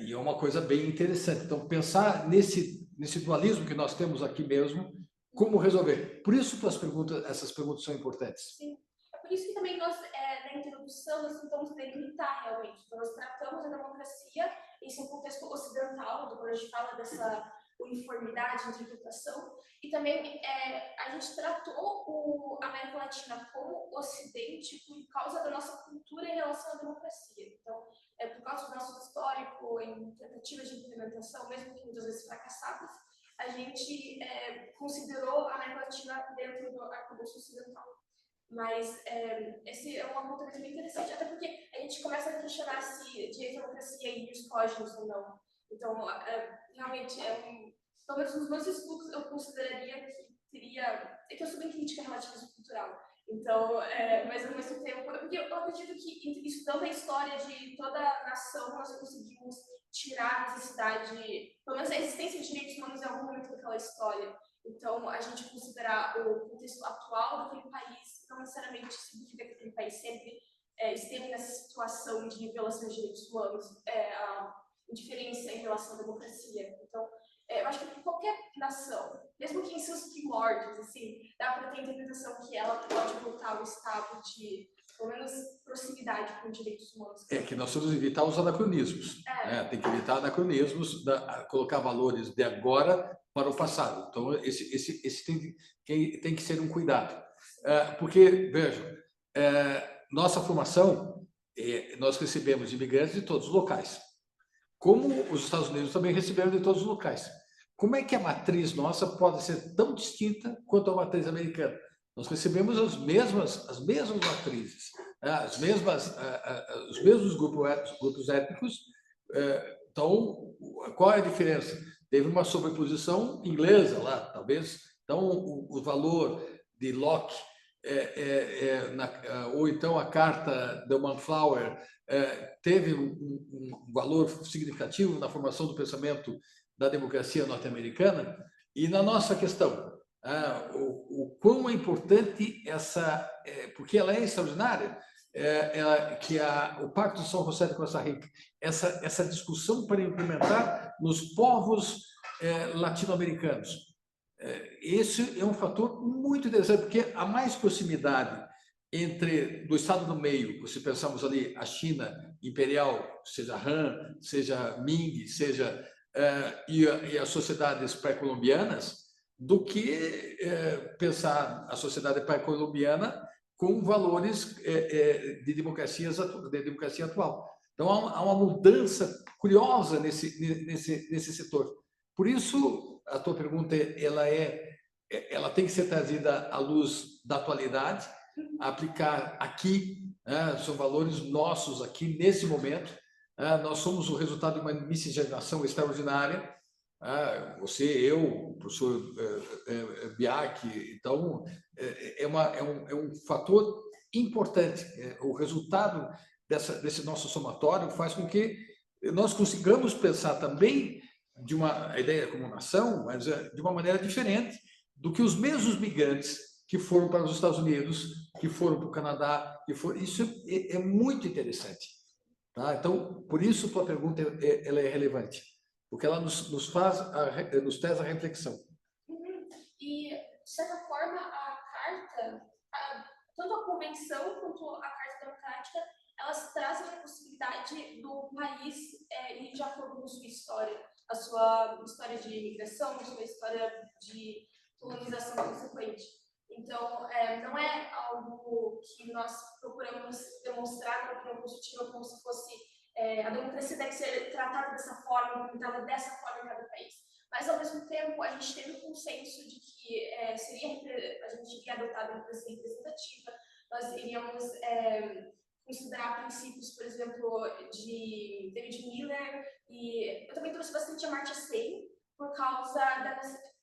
E é uma coisa bem interessante. Então, pensar nesse dualismo que nós temos aqui mesmo, como resolver. Por isso que essas perguntas são importantes. Sim. É por isso que também nós, na introdução, nós tentamos delimitar realmente. Então, nós tratamos a democracia em um contexto ocidental, quando a gente fala dessa uniformidade de interpretação, e também a gente tratou a América Latina como Ocidente por causa da nossa cultura em relação à democracia. Então, por causa do nosso histórico em tentativas de implementação, mesmo que muitas vezes fracassadas, a gente considerou a América Latina dentro do arcabouço ocidental. Mas esse é um apontamento bem interessante, até porque a gente começa a questionar se direito à democracia é índios códigos ou não. Então, realmente, pelo menos nos meus estudos, eu consideraria que teria... É que eu sou bem crítica a relativismo cultural. Então, mas ao mesmo tempo... Porque eu acredito que, estudando a história de toda a nação, nós conseguimos tirar a necessidade... Pelo menos a existência de direitos humanos em algum momento daquela história. Então, a gente considerar o contexto atual daquele país não necessariamente significa que aquele país sempre esteve nessa situação de violação de direitos humanos, a indiferença em relação à democracia. Então, eu acho que qualquer nação, mesmo que em seus primórdios, assim, dá para ter a interpretação que ela pode voltar ao estado de, pelo menos, proximidade com direitos humanos. É que nós temos que evitar os anacronismos. Né? Tem que evitar anacronismos, colocar valores de agora para o passado. Então, esse tem que ser um cuidado. Porque, vejam, nossa formação, nós recebemos imigrantes de todos os locais. Como os Estados Unidos também receberam de todos os locais. Como é que a matriz nossa pode ser tão distinta quanto a matriz americana? Nós recebemos as mesmas matrizes, os mesmos grupos étnicos. Então, qual é a diferença? Teve uma sobreposição inglesa lá, talvez. Então, o valor de Locke, ou então a carta de Mayflower, teve um valor significativo na formação do pensamento da democracia norte-americana. E na nossa questão, o quão é importante porque ela é extraordinária, o Pacto de São José de Costa Rica, essa discussão para implementar nos povos latino-americanos. Esse é um fator muito interessante, porque há mais proximidade do Estado do Meio, se pensarmos ali a China imperial, seja Han, seja Ming, e as sociedades pré-colombianas, do que pensar a sociedade pré-colombiana com valores de democracia atual. Então, há uma mudança curiosa nesse setor. Por isso, a tua pergunta ela tem que ser trazida à luz da atualidade, aplicar aqui, são valores nossos aqui nesse momento. Nós somos o resultado de uma miscigenação extraordinária. Você, eu, o professor Biak, então é um fator importante. O resultado desse nosso somatório faz com que nós consigamos pensar também de uma ideia como nação, mas de uma maneira diferente do que os mesmos migrantes que foram para os Estados Unidos, que foram para o Canadá, isso é muito interessante. Tá? Então, por isso a tua pergunta ela é relevante, porque ela nos traz a reflexão. E, de certa forma, a carta, tanto a convenção quanto a Carta Democrática, elas trazem a possibilidade do país ir de acordo com sua história, a sua história de imigração, a sua história de colonização consequente. Então, não é algo que nós procuramos demonstrar na opinião constitutiva como se fosse a democracia deve ser tratada dessa forma, implementada dessa forma em cada país. Mas, ao mesmo tempo, a gente teve o consenso de que a gente iria adotar a democracia representativa, nós iríamos considerar princípios, por exemplo, de David Miller, e eu também trouxe bastante a Amartya Sen, por causa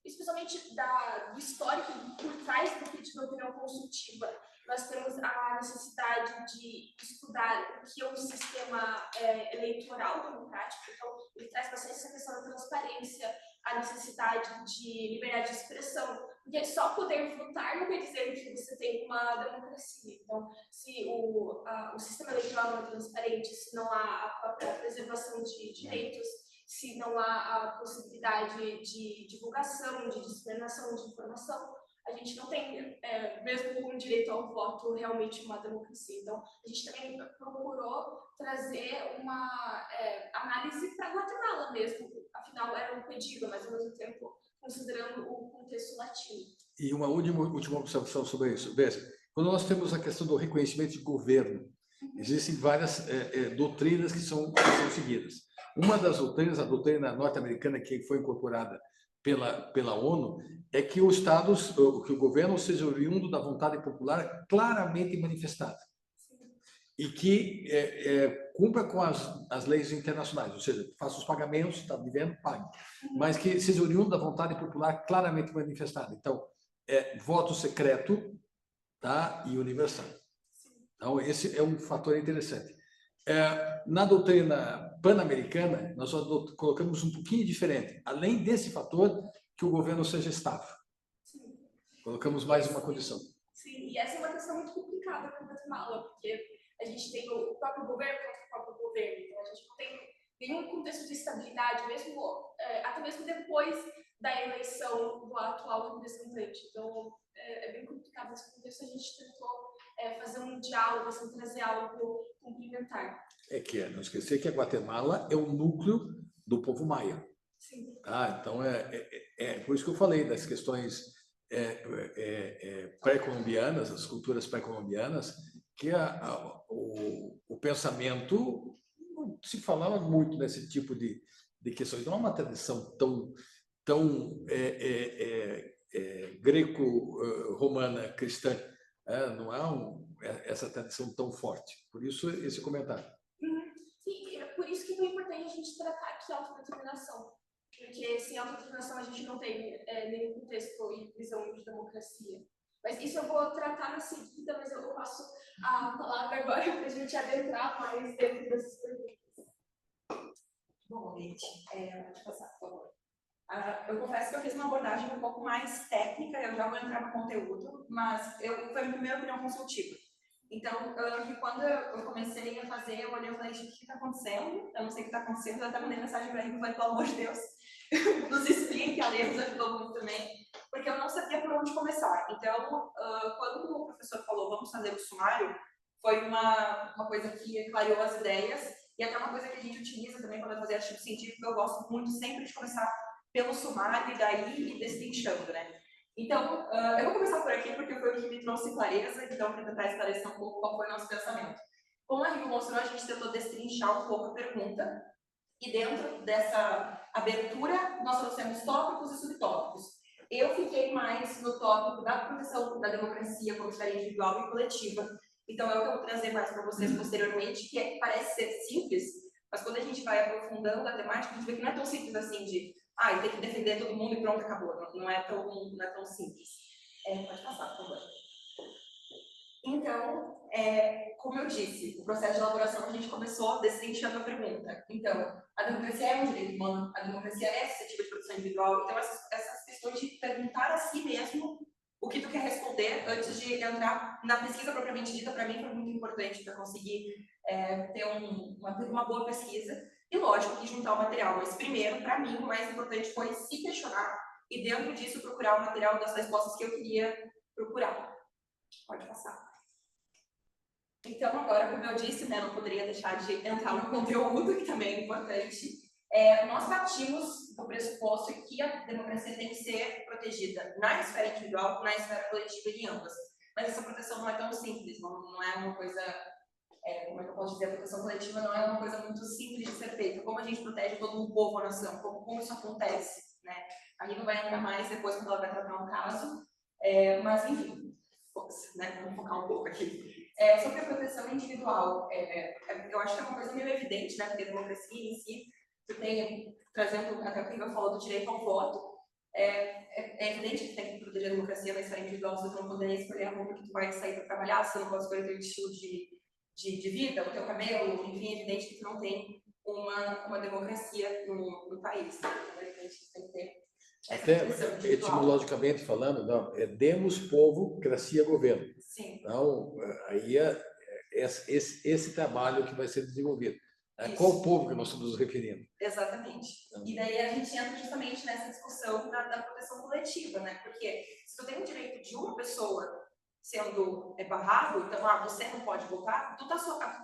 especialmente do histórico por trás do pedido de opinião consultiva. Nós temos a necessidade de estudar o que é um sistema eleitoral democrático, então ele traz bastante essa questão da transparência, a necessidade de liberdade de expressão, porque só poder votar não quer dizer que você tem uma democracia. Então, se o sistema eleitoral não é transparente, se não há a preservação de direitos, se não há a possibilidade de divulgação, de disseminação de informação, a gente não tem, mesmo com direito ao voto, realmente uma democracia. Então, a gente também procurou trazer uma análise para Guatemala mesmo, afinal era um pedido, mas ao mesmo tempo considerando o contexto latino. E uma última observação sobre isso. Veja, quando nós temos a questão do reconhecimento de governo, existem várias doutrinas que são seguidas. Uma das doutrinas, a doutrina norte-americana que foi incorporada pela ONU, é que que o governo seja oriundo da vontade popular claramente manifestada. E que cumpra com as leis internacionais, ou seja, faça os pagamentos, está devendo, pague. Mas que seja oriundo da vontade popular claramente manifestada. Então, voto secreto, tá? E universal. Então, esse é um fator interessante. Na doutrina pan-americana, nós colocamos um pouquinho diferente. Além desse fator, que o governo seja estável. Sim. Colocamos mais uma condição. Sim, e essa é uma questão muito complicada para Guatemala, porque a gente tem o próprio governo contra o próprio governo. Então, a gente não tem nenhum contexto de estabilidade, até mesmo depois da eleição do atual representante. Então, é bem complicado nesse contexto. A gente tentou fazer um diálogo, assim, trazer algo complementar. Não esquecer que a Guatemala é o núcleo do povo maia. Sim. Então, por isso que eu falei das questões pré-colombianas, as culturas pré-colombianas, que o pensamento não se falava muito nesse tipo de questões. Não é uma tradição tão greco-romana cristã, não é essa tradição tão forte. Por isso, esse comentário. Sim, é por isso que é tão importante a gente tratar aqui a autodeterminação. Porque sem autodeterminação a gente não tem nenhum contexto e visão de democracia. Mas isso eu vou tratar na seguida, mas eu passo a palavra agora para a gente adentrar mais dentro dessas perguntas. Bom, gente, pode passar, por favor. Eu confesso que eu fiz uma abordagem um pouco mais técnica, eu já vou entrar no conteúdo, mas foi a minha primeira opinião consultiva. Então, eu lembro que quando eu comecei a fazer, eu olhei e falei, gente, o que está acontecendo? Eu não sei o que está acontecendo, eu até mandei mensagem para ele e falei, pelo amor de Deus, nos explique, a Lê nos ajudou muito também, porque eu não sabia por onde começar. Então, quando o professor falou, vamos fazer o sumário, foi uma coisa que clareou as ideias, e até uma coisa que a gente utiliza também quando eu fazer artigo científico, eu gosto muito sempre de começar pelo sumário e daí ir destrinchando, né? Então, eu vou começar por aqui porque foi o que me trouxe clareza, então, para tentar esclarecer um pouco qual foi o nosso pensamento. Como a Rico mostrou, a gente tentou destrinchar um pouco a pergunta, e dentro dessa abertura, nós trouxemos tópicos e subtópicos. Eu fiquei mais no tópico da proteção da democracia como esfera individual e coletiva. Então, é o que eu vou trazer mais para vocês posteriormente, que parece ser simples, mas quando a gente vai aprofundando a temática, a gente vê que não é tão simples assim de tem que defender todo mundo e pronto, acabou. Não é tão simples. Pode passar, por favor. Então, como eu disse, o processo de elaboração a gente começou destrinchando a pergunta. Então, a democracia é um direito humano, a democracia é suscetível de proteção individual. Então, essas questões de perguntar a si mesmo o que tu quer responder antes de entrar na pesquisa propriamente dita, para mim foi muito importante para conseguir ter uma boa pesquisa. E lógico que juntar o material, mas primeiro, para mim, o mais importante foi se questionar e dentro disso procurar o material das respostas que eu queria procurar. Pode passar. Então, agora, como eu disse, não poderia deixar de entrar no conteúdo, que também é importante. Nós partimos do pressuposto que a democracia tem que ser protegida na esfera individual, na esfera coletiva e em ambas. Mas essa proteção não é tão simples, não é uma coisa... como é que eu posso dizer, a proteção coletiva não é uma coisa muito simples de ser feita. Como a gente protege todo um povo, a nação, como isso acontece, né? A Lívia vai entrar mais depois quando ela vai tratar um caso, mas enfim, vamos focar um pouco aqui. Sobre a proteção individual, eu acho que é uma coisa meio evidente, né? Porque a democracia em si, trazendo até o que eu falou do direito ao voto, é evidente que tem que proteger a democracia na esfera individual, você não poder escolher a roupa que tu vai sair para trabalhar, você não pode escolher o teu estilo de vida, o teu cabelo, enfim, é evidente que tu não tem uma democracia no país. Então, é evidente que tem que ter até etimologicamente falando, demos povo, cracia governo. Sim. Então, aí esse trabalho que vai ser desenvolvido. Qual povo que nós estamos nos referindo? Exatamente. E daí a gente entra justamente nessa discussão da proteção coletiva, né? Porque se tu tem o direito de uma pessoa sendo barrado, então você não pode votar,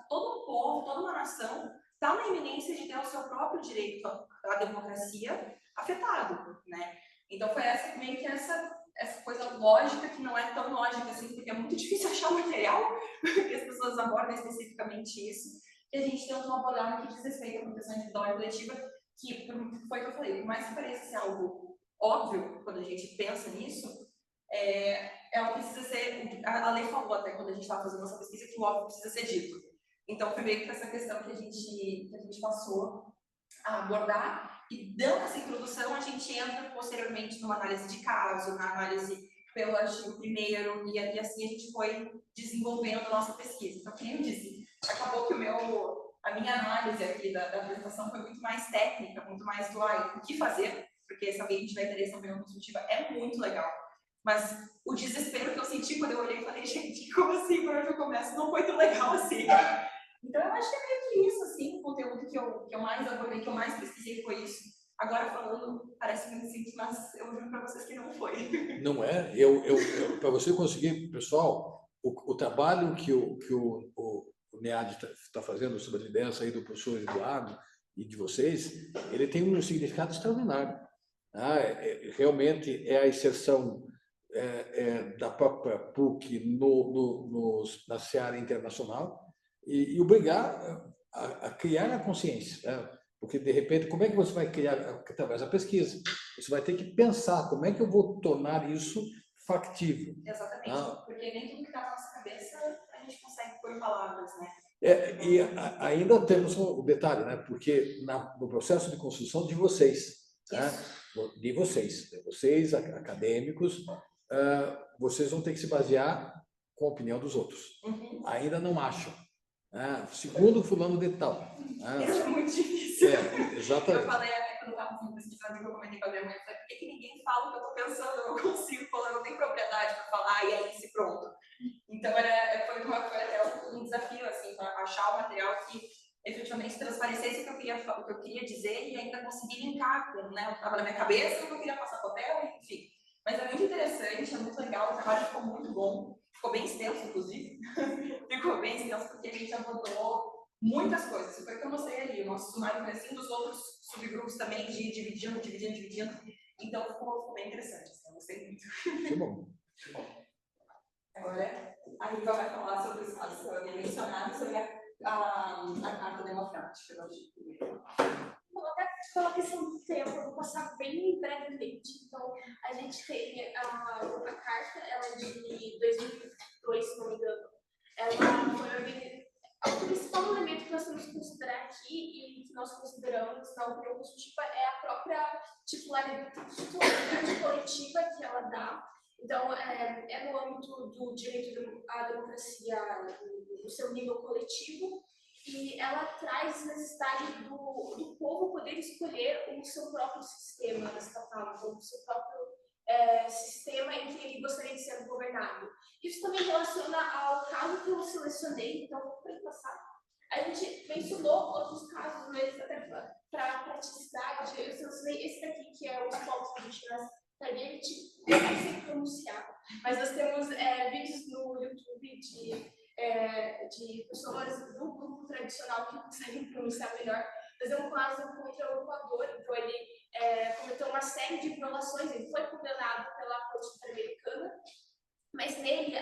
todo um povo, toda uma nação está na iminência de ter o seu próprio direito à democracia afetado, né? Então foi meio que essa coisa lógica, que não é tão lógica assim, porque é muito difícil achar material que as pessoas abordam especificamente isso, que a gente tentou abordar no que diz respeito à proteção individual e coletiva, que foi o que eu falei, por mais que pareça ser algo óbvio quando a gente pensa nisso, ela precisa ser, a lei falou até quando a gente estava fazendo nossa pesquisa, que o óbvio precisa ser dito. Então foi meio que essa questão que a gente passou a abordar, e dando essa introdução a gente entra posteriormente numa análise de caso, na análise pelo artigo 1º, e assim a gente foi desenvolvendo a nossa pesquisa. Então, como eu disse, acabou que a minha análise aqui da apresentação foi muito mais técnica, muito mais do o que fazer, porque se alguém tiver interesse na opinião construtiva é muito legal. Mas o desespero que eu senti quando eu olhei e falei, gente, como assim, por onde eu começo? Não foi tão legal assim. Então, eu acho que é meio que isso, assim, o conteúdo que eu mais abordei, que eu mais pesquisei foi isso. Agora, falando, parece muito simples, mas eu juro para vocês que não foi. Não é? Para você conseguir, pessoal, o trabalho que o NEAD está fazendo sobre a liderança aí do professor Eduardo e de vocês, ele tem um significado extraordinário. Realmente é a inserção da própria PUC na seara internacional e obrigar a criar a consciência, né? Porque, de repente, como é que você vai criar através da pesquisa? Você vai ter que pensar como é que eu vou tornar isso factível. Exatamente, porque nem tudo que está na nossa cabeça a gente consegue pôr em palavras, né? E ainda temos um detalhe, né? Porque no processo de construção de vocês, né? de vocês acadêmicos, vocês vão ter que se basear com a opinião dos outros. Ainda não acham. Segundo fulano de tal. Isso é muito difícil. Exatamente. Eu falei até quando eu estava fazendo pesquisa, eu comentei com a minha mãe, eu falei, por que ninguém fala o que eu estou pensando? Eu não consigo falar, eu não tenho propriedade para falar, e é isso, pronto. Então, foi até um desafio, assim, para achar o material que efetivamente transparecesse o que eu queria dizer e ainda conseguir linkar com, né, o que estava na minha cabeça, o que eu queria passar para o papel, enfim. Mas é muito interessante, é muito legal, o trabalho ficou muito bom, ficou bem extenso, inclusive. Ficou bem extenso porque a gente abordou muitas coisas. Foi o que eu mostrei ali, o nosso sumário crescendo, os outros subgrupos também, de dividindo. Então, ficou bem interessante, assim, eu gostei muito. Que bom. Agora, a Riva vai falar sobre os casos que eu havia mencionado, sobre a Carta Democrática. Bom, até pela questão do tempo, eu vou passar bem brevemente. Então, a gente tem a carta, ela é de 2002, se não me engano. Ela foi o principal elemento que nós temos que considerar aqui e que nós consideramos na opinião consultiva é a própria titularidade coletiva que ela dá. Então, é no âmbito do direito à democracia no seu nível coletivo, e ela traz a necessidade do povo poder escolher o seu próprio sistema estatal, o seu próprio sistema em que ele gostaria de ser governado. Isso também relaciona ao caso que eu selecionei, então, para passar. A gente mencionou outros casos, mas até para praticidade, eu selecionei esse daqui, que é os povos indígenas Taguete, eu não sei pronunciar, mas nós temos vídeos no YouTube de pessoas do grupo tradicional que conseguem pronunciar melhor. Mas é um caso contra o Equador, então ele cometeu uma série de violações, ele foi condenado pela Corte Interamericana, mas nele,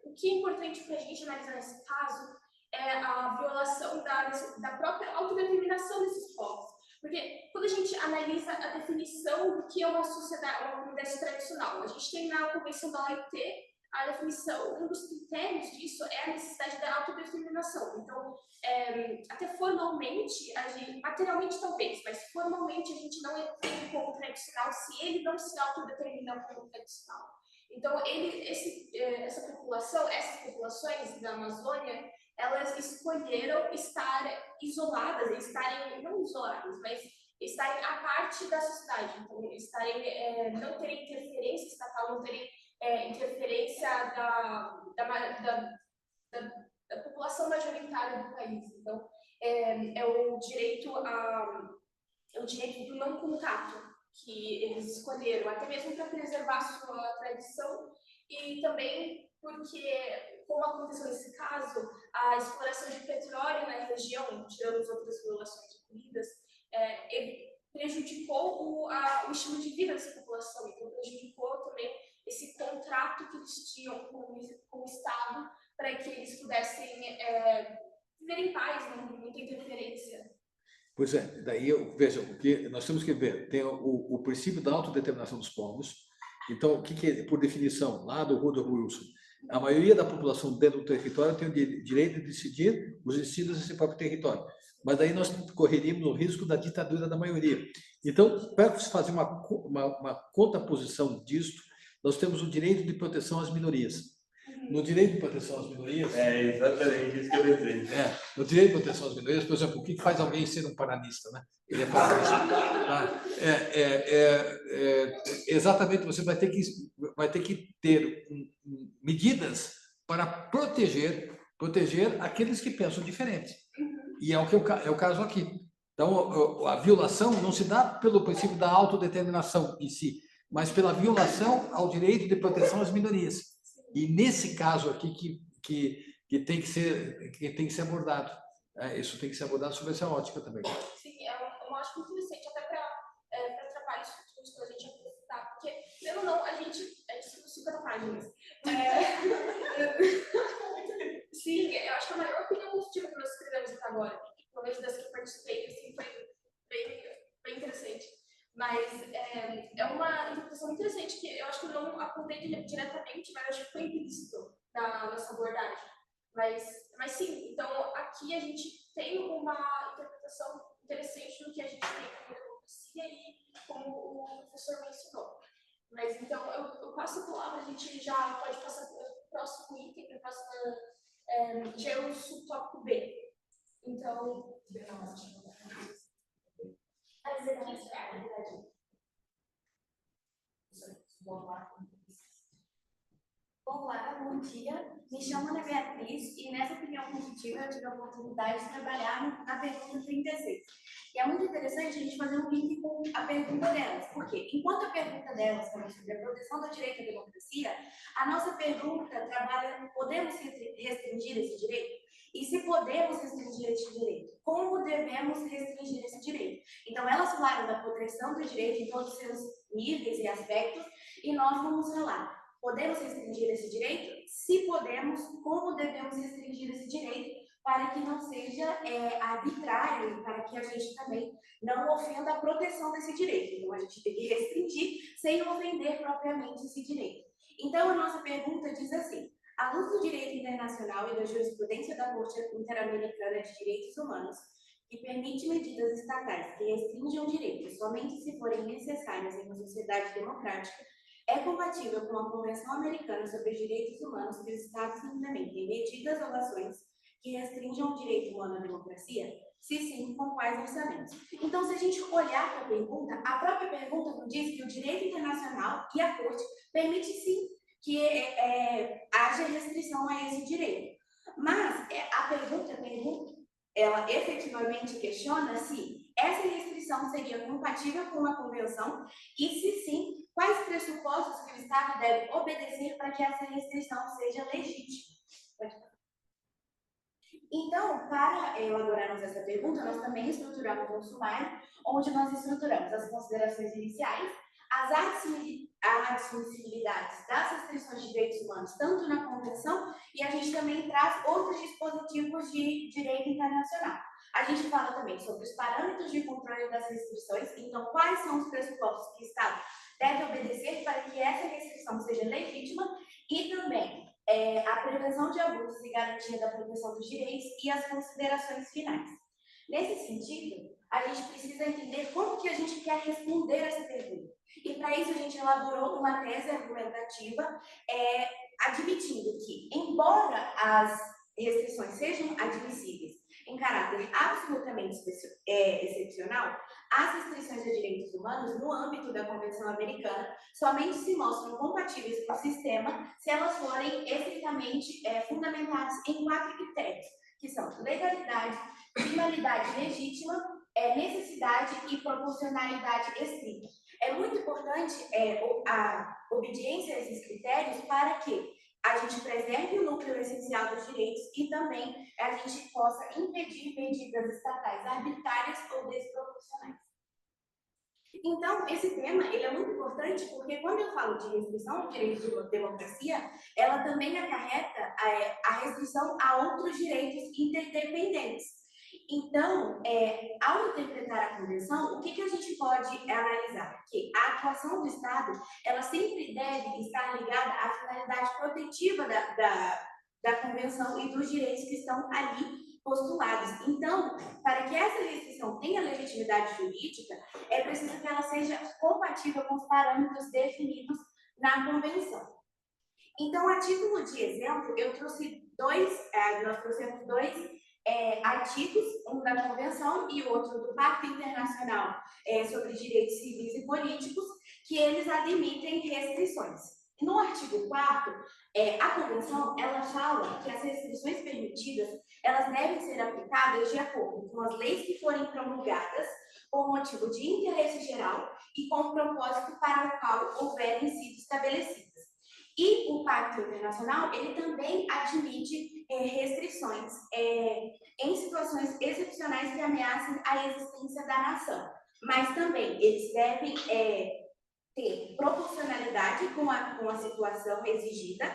o que é importante para a gente analisar nesse caso é a violação da própria autodeterminação desses povos. Porque quando a gente analisa a definição do que é uma sociedade, uma comunidade tradicional, a gente tem na Convenção da OIT a definição, um dos critérios disso é a necessidade da autodeterminação. Então, até formalmente, materialmente talvez, mas formalmente a gente não entende como tradicional se ele não se autodetermina como tradicional. Então, essas populações da Amazônia, elas escolheram estar isoladas, não isoladas, mas estarem à parte da sociedade, então não terem interferência estatal, não terem interferência da população majoritária do país. Então, é o direito do não contato que eles escolheram, até mesmo para preservar a sua tradição e também porque, como aconteceu nesse caso, a exploração de petróleo na região, tirando as outras violações ocorridas, ele prejudicou o estilo de vida dessa população, então prejudicou também esse contrato que eles tinham com o Estado para que eles pudessem viver em paz, não muita interferência. Pois é, daí veja, o que nós temos que ver, tem o princípio da autodeterminação dos povos. Então, o que é, por definição, lá do Woodrow Wilson, a maioria da população dentro do território tem o direito de decidir os destinos desse próprio território. Mas daí nós correríamos o risco da ditadura da maioria. Então, para fazer uma contraposição disto, nós temos o direito de proteção às minorias. No direito de proteção às minorias... É exatamente isso que eu lembrei. No direito de proteção às minorias, por exemplo, o que faz alguém ser um paranista, né? Ele é paranista. Tá? Exatamente, você vai ter que ter medidas para proteger aqueles que pensam diferente. E é o caso aqui. Então, a violação não se dá pelo princípio da autodeterminação em si, mas pela violação ao direito de proteção às minorias. E nesse caso aqui que tem que ser abordado. Isso tem que ser abordado sob essa ótica também. Sim, é uma ótica interessante, até para trabalhos futuros que a gente aprofundar, porque, pelo não, a gente escreveu 50 páginas. Sim, eu acho que a maior opinião positiva que nós escrevemos até agora, pelo menos das que eu participei, assim, foi bem interessante. Mas é uma interpretação interessante que eu acho que eu não apontei diretamente, mas acho que foi implícito na nossa abordagem. Mas sim, então aqui a gente tem uma interpretação interessante do que a gente tem como democracia e como o professor mencionou. Mas então eu passo a palavra, a gente já pode passar para o próximo item, para o próximo, já é o subtópico B. Então, Olá, bom dia. Me chamo Ana Beatriz e nessa opinião positiva eu tive a oportunidade de trabalhar na pergunta 36. E é muito interessante a gente fazer um link com a pergunta delas, porque enquanto a pergunta delas fala sobre a proteção do direito à democracia, a nossa pergunta trabalha, podemos restringir esse direito? E se podemos restringir esse direito, como devemos restringir esse direito? Então, elas falaram da proteção do direito em todos os seus níveis e aspectos, e nós vamos falar. Podemos restringir esse direito? Se podemos, como devemos restringir esse direito para que não seja arbitrário, para que a gente também não ofenda a proteção desse direito. Então, a gente tem que restringir sem ofender propriamente esse direito. Então, a nossa pergunta diz assim: à luz do direito internacional e da jurisprudência da Corte Interamericana de Direitos Humanos, que permite medidas estatais que restringam direitos somente se forem necessárias em uma sociedade democrática, é compatível com a Convenção Americana sobre os Direitos Humanos que os Estados implementem medidas ou ações que restringam o direito humano à democracia? Se sim, com quais orçamentos? Então, se a gente olhar para a pergunta, a própria pergunta nos diz que o direito internacional e a Corte permite sim que haja restrição a esse direito. Mas a pergunta, ela efetivamente questiona se essa restrição seria compatível com a Convenção e, se sim, quais pressupostos que o Estado deve obedecer para que essa restrição seja legítima. Então, para elaborarmos essa pergunta, nós também estruturamos um sumário, onde nós estruturamos as considerações iniciais, as admissibilidades das restrições de direitos humanos, tanto na Convenção, e a gente também traz outros dispositivos de direito internacional. A gente fala também sobre os parâmetros de controle das restrições, então quais são os pressupostos que o Estado deve obedecer para que essa restrição seja legítima, e também a prevenção de abusos e garantia da proteção dos direitos e as considerações finais. Nesse sentido, a gente precisa entender como que a gente quer responder essa pergunta. E para isso a gente elaborou uma tese argumentativa admitindo que, embora as restrições sejam admissíveis em caráter absolutamente excepcional, as restrições de direitos humanos no âmbito da Convenção Americana somente se mostram compatíveis com o sistema se elas forem estritamente fundamentadas em 4 critérios, que são legalidade, finalidade legítima, necessidade e proporcionalidade estrita. É muito importante a obediência a esses critérios para que a gente preserve o núcleo essencial dos direitos e também a gente possa impedir medidas estatais arbitrárias ou desproporcionais. Então, esse tema ele é muito importante porque quando eu falo de restrição ao direito de democracia, ela também acarreta a restrição a outros direitos interdependentes. Então, ao interpretar a Convenção, o que a gente pode analisar? Que a atuação do Estado, ela sempre deve estar ligada à finalidade protetiva da Convenção e dos direitos que estão ali postulados. Então, para que essa restrição tenha legitimidade jurídica, é preciso que ela seja compatível com os parâmetros definidos na Convenção. Então, a título de exemplo, eu trouxe nós trouxemos dois artigos, um da Convenção e outro do Pacto Internacional sobre Direitos Civis e Políticos, que eles admitem restrições. No artigo 4º, a Convenção, ela fala que as restrições permitidas, elas devem ser aplicadas implementadas de acordo com as leis que forem promulgadas por motivo de interesse geral e com o propósito para o qual houverem sido estabelecidas. E o Pacto Internacional, ele também admite restrições em situações excepcionais que ameacem a existência da nação. Mas também eles devem ter proporcionalidade com a situação exigida.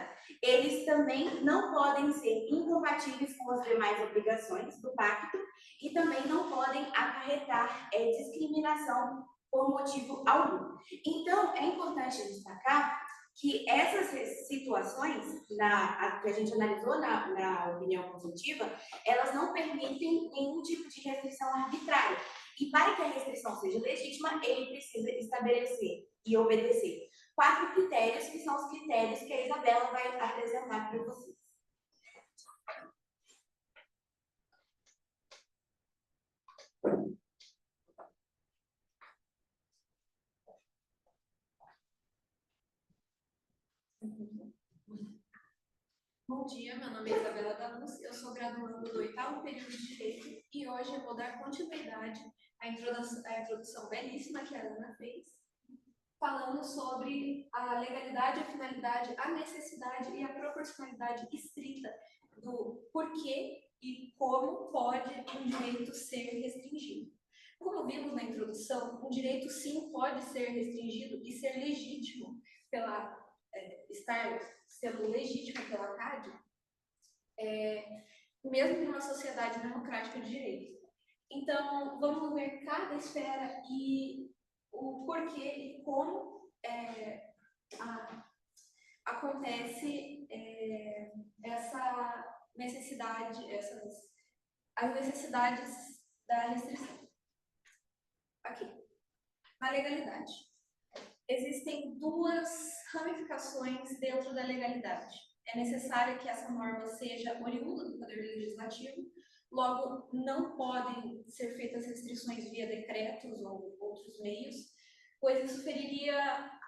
Eles também não podem ser incompatíveis com as demais obrigações do pacto e também não podem acarretar discriminação por motivo algum. Então, é importante destacar que essas situações que a gente analisou na opinião consultiva, elas não permitem nenhum tipo de restrição arbitrária. E para que a restrição seja legítima, ele precisa estabelecer e obedecer 4 critérios, que são os critérios que a Isabela vai apresentar para vocês. Bom dia, meu nome é Isabela Danus, eu sou graduanda do 8º período de Direito e hoje eu vou dar continuidade à introdução belíssima que a Ana fez, falando sobre a legalidade, a finalidade, a necessidade e a proporcionalidade estrita do porquê e como pode um direito ser restringido. Como vimos na introdução, um direito sim pode ser restringido e ser legítimo pela estar sendo legítimo pela CADE, mesmo em uma sociedade democrática de direito. Então, vamos ver cada esfera e o porquê e como acontece essa necessidade, as necessidades da restrição. Aqui, na legalidade. Existem 2 ramificações dentro da legalidade. É necessário que essa norma seja oriunda do Poder Legislativo, logo não podem ser feitas restrições via decretos ou outros meios, pois isso feriria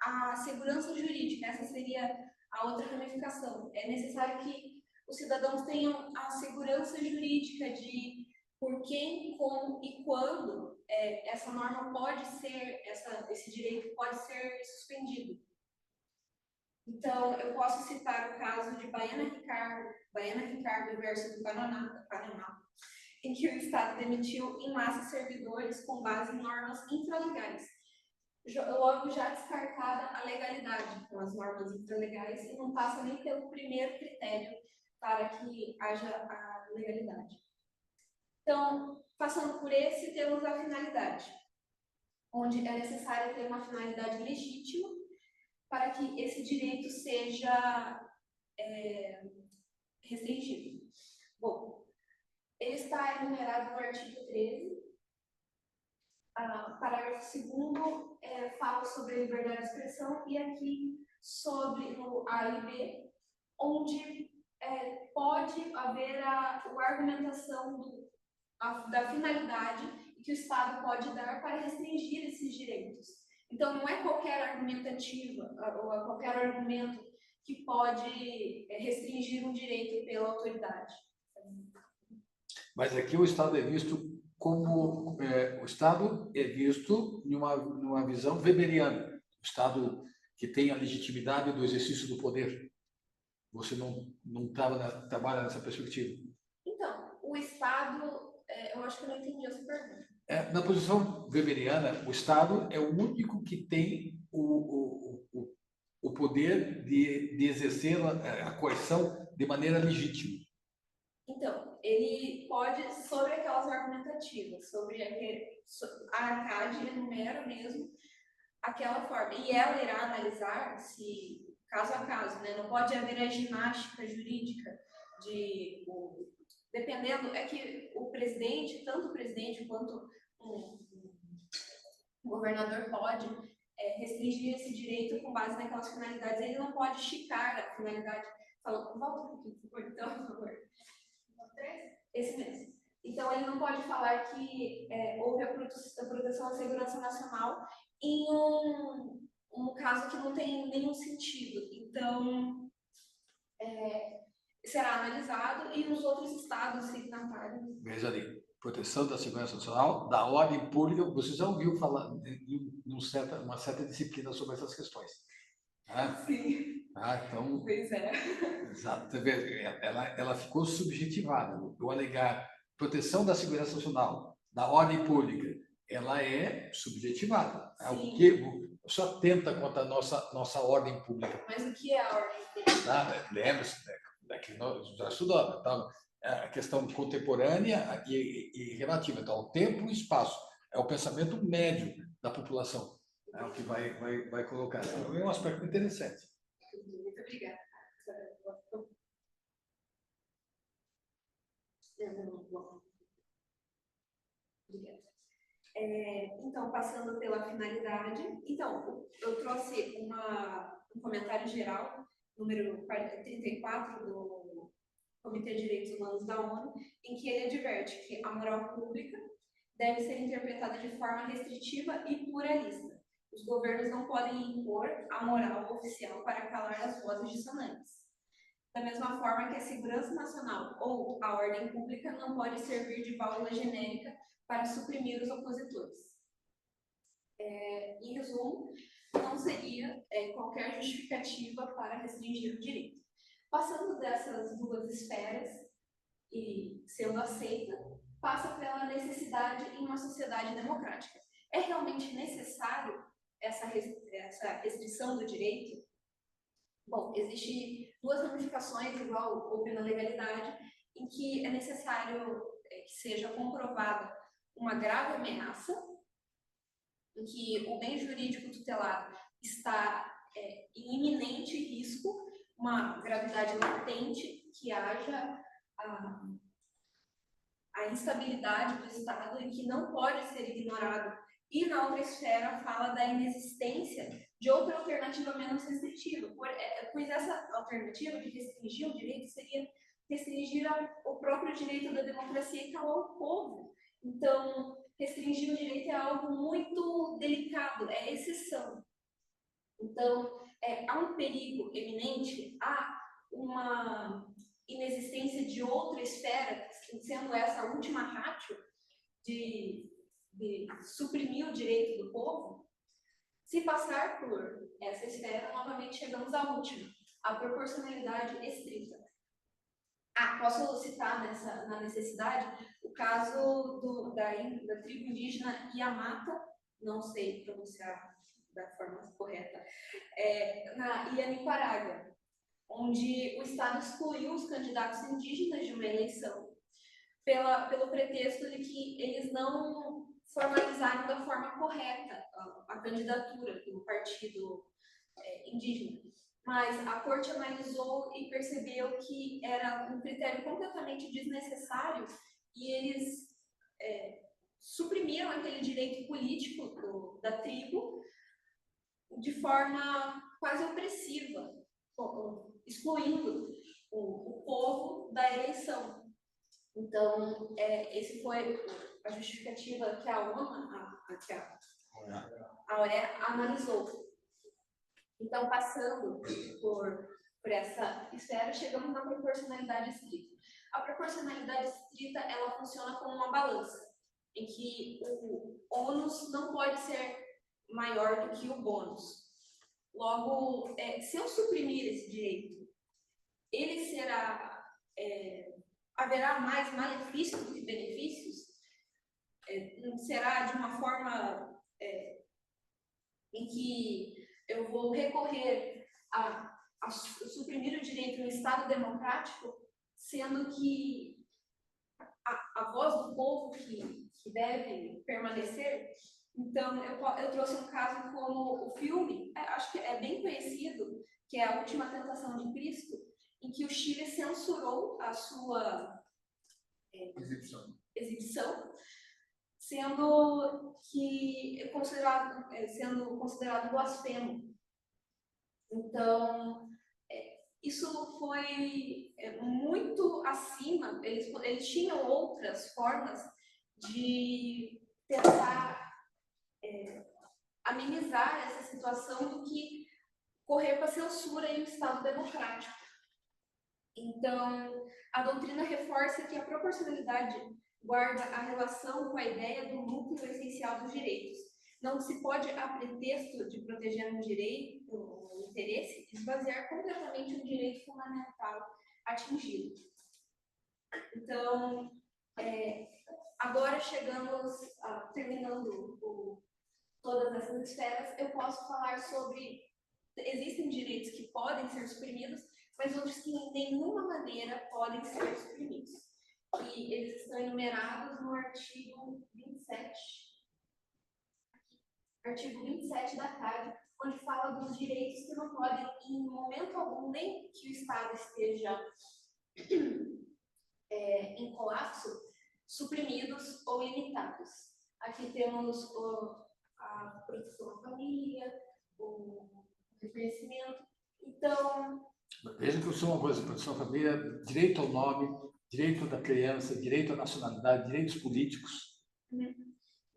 a segurança jurídica, essa seria a outra ramificação. É necessário que os cidadãos tenham a segurança jurídica de por quem, como e quando essa norma pode ser, esse direito pode ser suspendido. Então, eu posso citar o caso de Baiana Ricardo versus Panamá, em que o Estado demitiu em massa servidores com base em normas infralegais. Logo já descartada a legalidade com as normas infralegais e não passa nem pelo primeiro critério para que haja a legalidade. Então, passando por esse, temos a finalidade, onde é necessário ter uma finalidade legítima para que esse direito seja restringido. Bom, ele está enumerado no artigo 13, parágrafo 2º, fala sobre a liberdade de expressão, e aqui sobre o A e B, onde pode haver a argumentação da finalidade que o Estado pode dar para restringir esses direitos. Então, não é qualquer argumentativa ou qualquer argumento que pode restringir um direito pela autoridade. Mas aqui o Estado é visto como o Estado é visto numa visão weberiana, o Estado que tem a legitimidade do exercício do poder. Você não trabalha nessa perspectiva? Então, o Estado, eu acho que eu não entendi essa pergunta. Na posição weberiana, o Estado é o único que tem o poder de exercer a coerção de maneira legítima. Então, ele pode, sobre aquelas argumentativas, sobre a ARCAD enumera mesmo aquela forma. E ela irá analisar se, caso a caso, né, não pode haver a ginástica jurídica dependendo, é que o presidente, tanto o presidente quanto o governador pode restringir esse direito com base naquelas finalidades. Ele não pode esticar a finalidade. Volta um pouquinho, por favor. Esse mesmo. Então, ele não pode falar que houve a proteção à segurança nacional em um caso que não tem nenhum sentido. Então, será analisado e nos outros estados signatários. Veja ali, proteção da segurança nacional, da ordem pública, você já ouviu falar de uma certa disciplina sobre essas questões. Né? Sim. Então, Pois é. exato, ela ficou subjetivada. O alegar proteção da segurança nacional, da ordem pública, ela é subjetivada. O que só atenta contra a nossa ordem pública. Mas o que é a ordem pública? Lembra-se, que nós já estudamos, tá? A questão contemporânea e relativa, então, ao tempo e espaço. É o pensamento médio da população, é o que vai colocar. Então, é um aspecto interessante. Muito obrigada. Obrigada. Então, passando pela finalidade, então, eu trouxe um comentário geral, número 34 do Comitê de Direitos Humanos da ONU, em que ele adverte que a moral pública deve ser interpretada de forma restritiva e pluralista. Os governos não podem impor a moral oficial para calar as vozes dissonantes. Da mesma forma que a segurança nacional ou a ordem pública não pode servir de válvula genérica para suprimir os opositores. Em resumo, não seria qualquer justificativa para restringir o direito. Passando dessas duas esferas e sendo aceita, passa pela necessidade em uma sociedade democrática. É realmente necessário essa restrição do direito? Bom, existem duas ramificações, igual houve na legalidade, em que é necessário que seja comprovada uma grave ameaça, em que o bem jurídico tutelado está em iminente risco, uma gravidade latente, que haja a instabilidade do Estado e que não pode ser ignorado. E na outra esfera fala da inexistência de outra alternativa menos restritiva, pois essa alternativa de restringir o direito seria restringir o próprio direito da democracia e calar o povo. Então, restringir o direito é algo muito delicado, é exceção. Então, há um perigo eminente, há uma inexistência de outra esfera, sendo essa a última ratio de suprimir o direito do povo. Se passar por essa esfera, novamente chegamos à última, a proporcionalidade estrita. Posso citar na necessidade o caso da tribo indígena Yamata, não sei pronunciar da forma correta, na Ianiquaraga, onde o Estado excluiu os candidatos indígenas de uma eleição pelo pretexto de que eles não formalizaram da forma correta a candidatura do partido indígena. Mas a corte analisou e percebeu que era um critério completamente desnecessário e eles suprimiram aquele direito político da tribo de forma quase opressiva, excluindo o povo da eleição. Então, esse foi a justificativa que a ONU, a OEA, analisou. Então, passando por essa esfera, chegamos na proporcionalidade estrita. A proporcionalidade estrita, ela funciona como uma balança, em que o ônus não pode ser maior do que o bônus. Logo, se eu suprimir esse direito, ele haverá mais malefícios do que benefícios? Será de uma forma em que eu vou recorrer a suprimir o direito no Estado democrático, sendo que a voz do povo que deve permanecer? Então, eu trouxe um caso como o filme, acho que é bem conhecido, que é A Última Tentação de Cristo, em que o Chile censurou a sua exibição, sendo considerado blasfemo. Então, isso foi muito acima, eles tinham outras formas de tentar amenizar essa situação do que correr para a censura em um Estado democrático. Então, a doutrina reforça que a proporcionalidade guarda a relação com a ideia do núcleo essencial dos direitos. Não se pode, a pretexto de proteger um direito, um interesse, esvaziar completamente um direito fundamental atingido. Então, agora chegamos, terminando todas essas esferas, eu posso falar sobre, existem direitos que podem ser suprimidos, mas outros que de nenhuma maneira podem ser suprimidos. E eles estão enumerados no artigo 27. Artigo 27 da CAD, onde fala dos direitos que não podem, em momento algum, nem que o Estado esteja em colapso, suprimidos ou limitados. Aqui temos a proteção à família, o reconhecimento. Então, veja que eu sou uma coisa, proteção à família, direito ao nome, direito da criança, direito à nacionalidade, direitos políticos.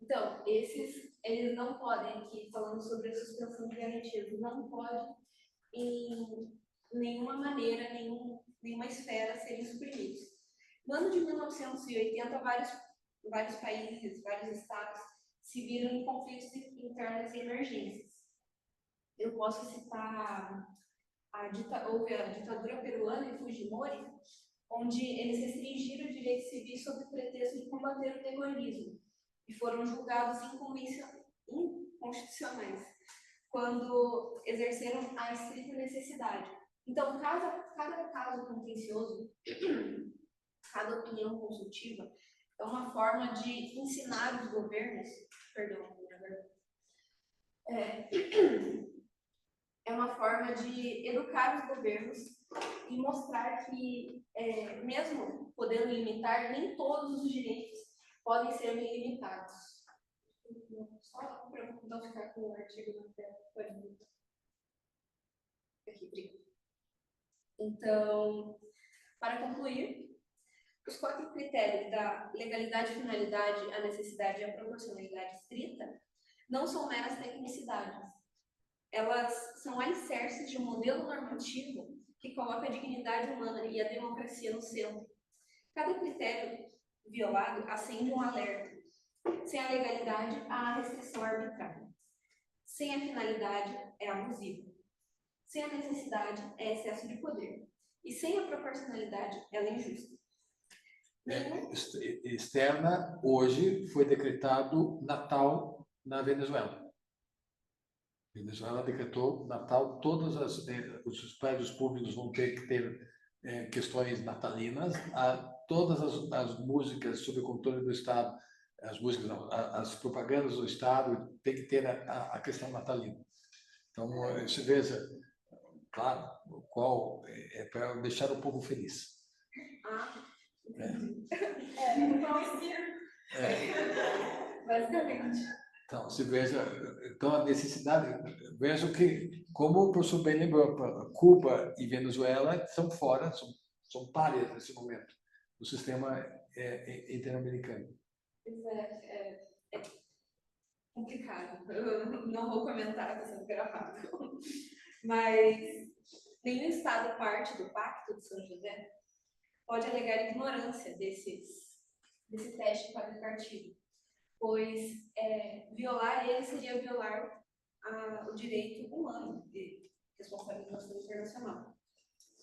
Então, eles não podem, aqui falando sobre a suspensão de garantias, não pode em nenhuma maneira, nenhuma esfera serem suprimidos. No ano de 1980, vários países, vários estados se viram em conflitos internos e emergências. Eu posso citar houve a ditadura peruana em Fujimori, onde eles restringiram os direitos civis sob o pretexto de combater o terrorismo e foram julgados inconstitucionais quando exerceram a estrita necessidade. Então, cada caso contencioso, cada opinião consultiva é uma forma de ensinar os governos, é uma forma de educar os governos e mostrar que, mesmo podendo limitar, nem todos os direitos podem ser limitados. Só para não ficar com o artigo na tela, pode botar. Aqui, obrigada. Então, para concluir, os 4 critérios da legalidade, finalidade, a necessidade e a proporcionalidade estrita não são meras tecnicidades. Elas são alicerces de um modelo normativo que coloca a dignidade humana e a democracia no centro. Cada critério violado acende um alerta. Sem a legalidade, há restrição arbitrária. Sem a finalidade, é abusivo. Sem a necessidade, é excesso de poder. E sem a proporcionalidade, ela é injusta. Externa, hoje foi decretado Natal na Venezuela. A Venezuela decretou Natal, todos os prédios públicos vão ter que ter questões natalinas, todas as músicas sob o controle do Estado, as propagandas do Estado tem que ter a questão natalina. Então, você veja, claro, qual é para deixar o povo feliz. Basicamente. Então, se veja, então a necessidade, vejo que, como o professor bem lembrou, Cuba e Venezuela são fora, são párias nesse momento, do sistema interamericano. É complicado, eu não vou comentar, está sendo gravado, mas nenhum Estado parte do Pacto de São José pode alegar ignorância desse teste qualificativo, pois violar ele seria violar o direito humano de responsabilização internacional.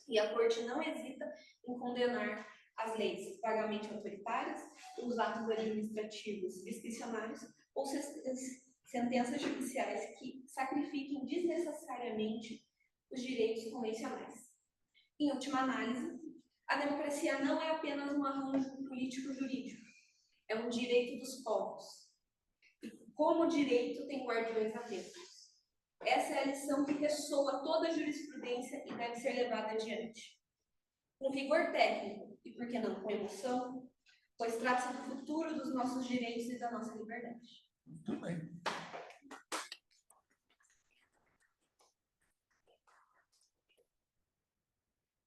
E a Corte não hesita em condenar as leis vagamente autoritárias, os atos administrativos discricionários ou sentenças judiciais que sacrifiquem desnecessariamente os direitos convencionais. Em última análise, a democracia não é apenas um arranjo político-jurídico, é um direito dos povos. E como direito tem guardiões atentos. Essa é a lição que ressoa toda a jurisprudência e deve ser levada adiante. Com rigor técnico e, por que não, com emoção, pois trata-se do futuro dos nossos direitos e da nossa liberdade. Muito bem.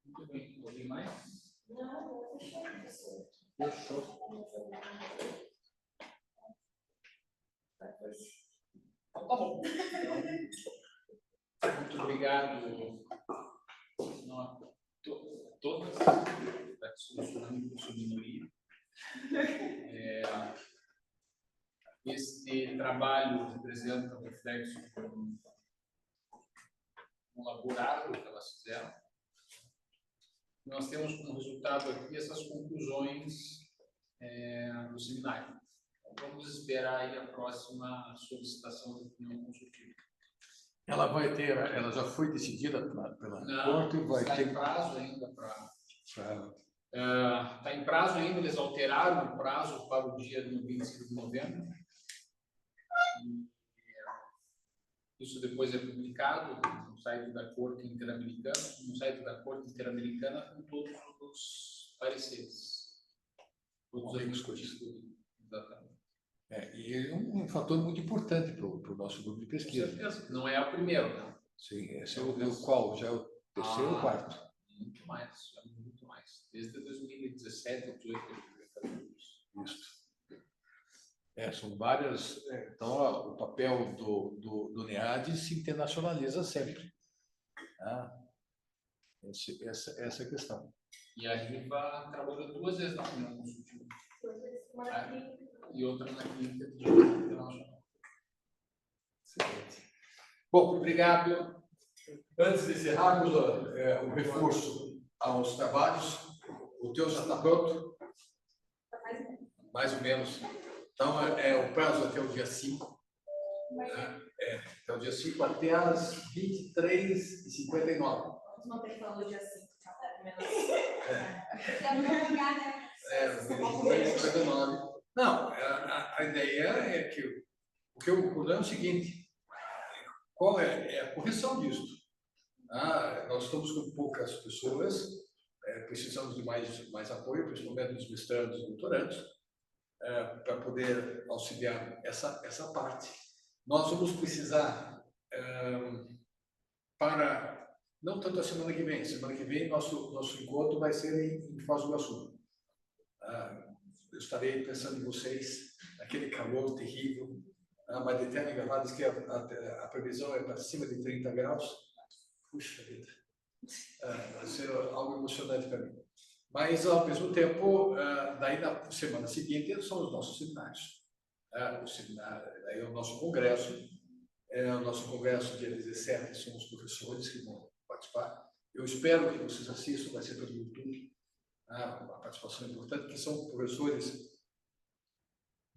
Muito bem. Alguém mais? Não, fechou, professor. Fechou. Então, tá bom. Então, muito obrigado. Todas sou minoria. Este trabalho representa um reflexo um laborado que elas fizeram. Nós temos como resultado aqui essas conclusões do seminário. Então, vamos esperar aí a próxima solicitação de opinião consultiva. Ela já foi decidida pela corte e vai está ter em prazo ainda para... Está em prazo ainda, eles alteraram o prazo para o dia do 25 de novembro. Isso depois é publicado no site da Corte Interamericana, com todos os pareceres. Todos os discutidos. Exatamente. E é um fator muito importante para o nosso grupo de pesquisa. Com certeza. Não é a primeira, não. Sim, esse é o qual? Já é o terceiro ou quarto? Muito mais, já muito mais. Desde 2017, 2018, isso. São várias. Então, o papel do NEAD se internacionaliza sempre. Essa é a questão. E a RIVA trabalhou 2 vezes na reunião consultiva. E outra na clínica de direito internacional. Excelente. Bom, obrigado. Antes de encerrarmos o reforço aos trabalhos, o teu já está pronto? Mais ou menos. Então, o prazo até o dia 5. Até o dia 5, até às 23h59. Vamos manter falando dia 5, tá? Obrigada. 23h59. Não, a ideia é que o problema é o seguinte: qual é a correção disso? Nós estamos com poucas pessoas, precisamos de mais apoio, principalmente dos mestrandos e doutorandos, para poder auxiliar essa parte. Nós vamos precisar, não tanto a semana que vem nosso encontro vai ser em Foz do Iguaçu. Eu estarei pensando em vocês, aquele calor terrível, mas de terno e gravata, diz que a previsão é para cima de 30 graus. Puxa vida, vai ser algo emocionante para mim. Mas, ao mesmo tempo, daí na semana seguinte são os nossos seminários. O seminário, daí é o nosso congresso. O nosso congresso, dia 17, são os professores que vão participar. Eu espero que vocês assistam, vai ser pelo YouTube. Uma participação importante, que são professores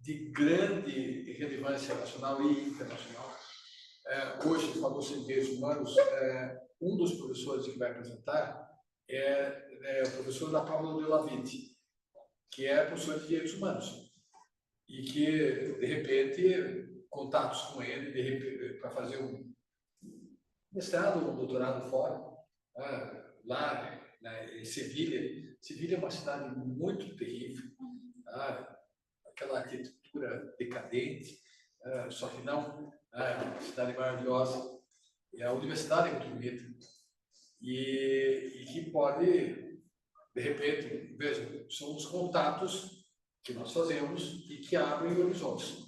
de grande relevância nacional e internacional. Hoje, falou-se em direitos humanos, um dos professores que vai apresentar é o professor da Pablo de Olavide, que é professor de direitos humanos, e que, de repente, contatos com ele para fazer um mestrado ou um doutorado fora, lá em Sevilha. Sevilha é uma cidade muito terrível, aquela arquitetura decadente, só que não, uma cidade maravilhosa, e a universidade é muito bonita, e que pode, de repente, veja, são os contatos que nós fazemos e que abrem horizontes.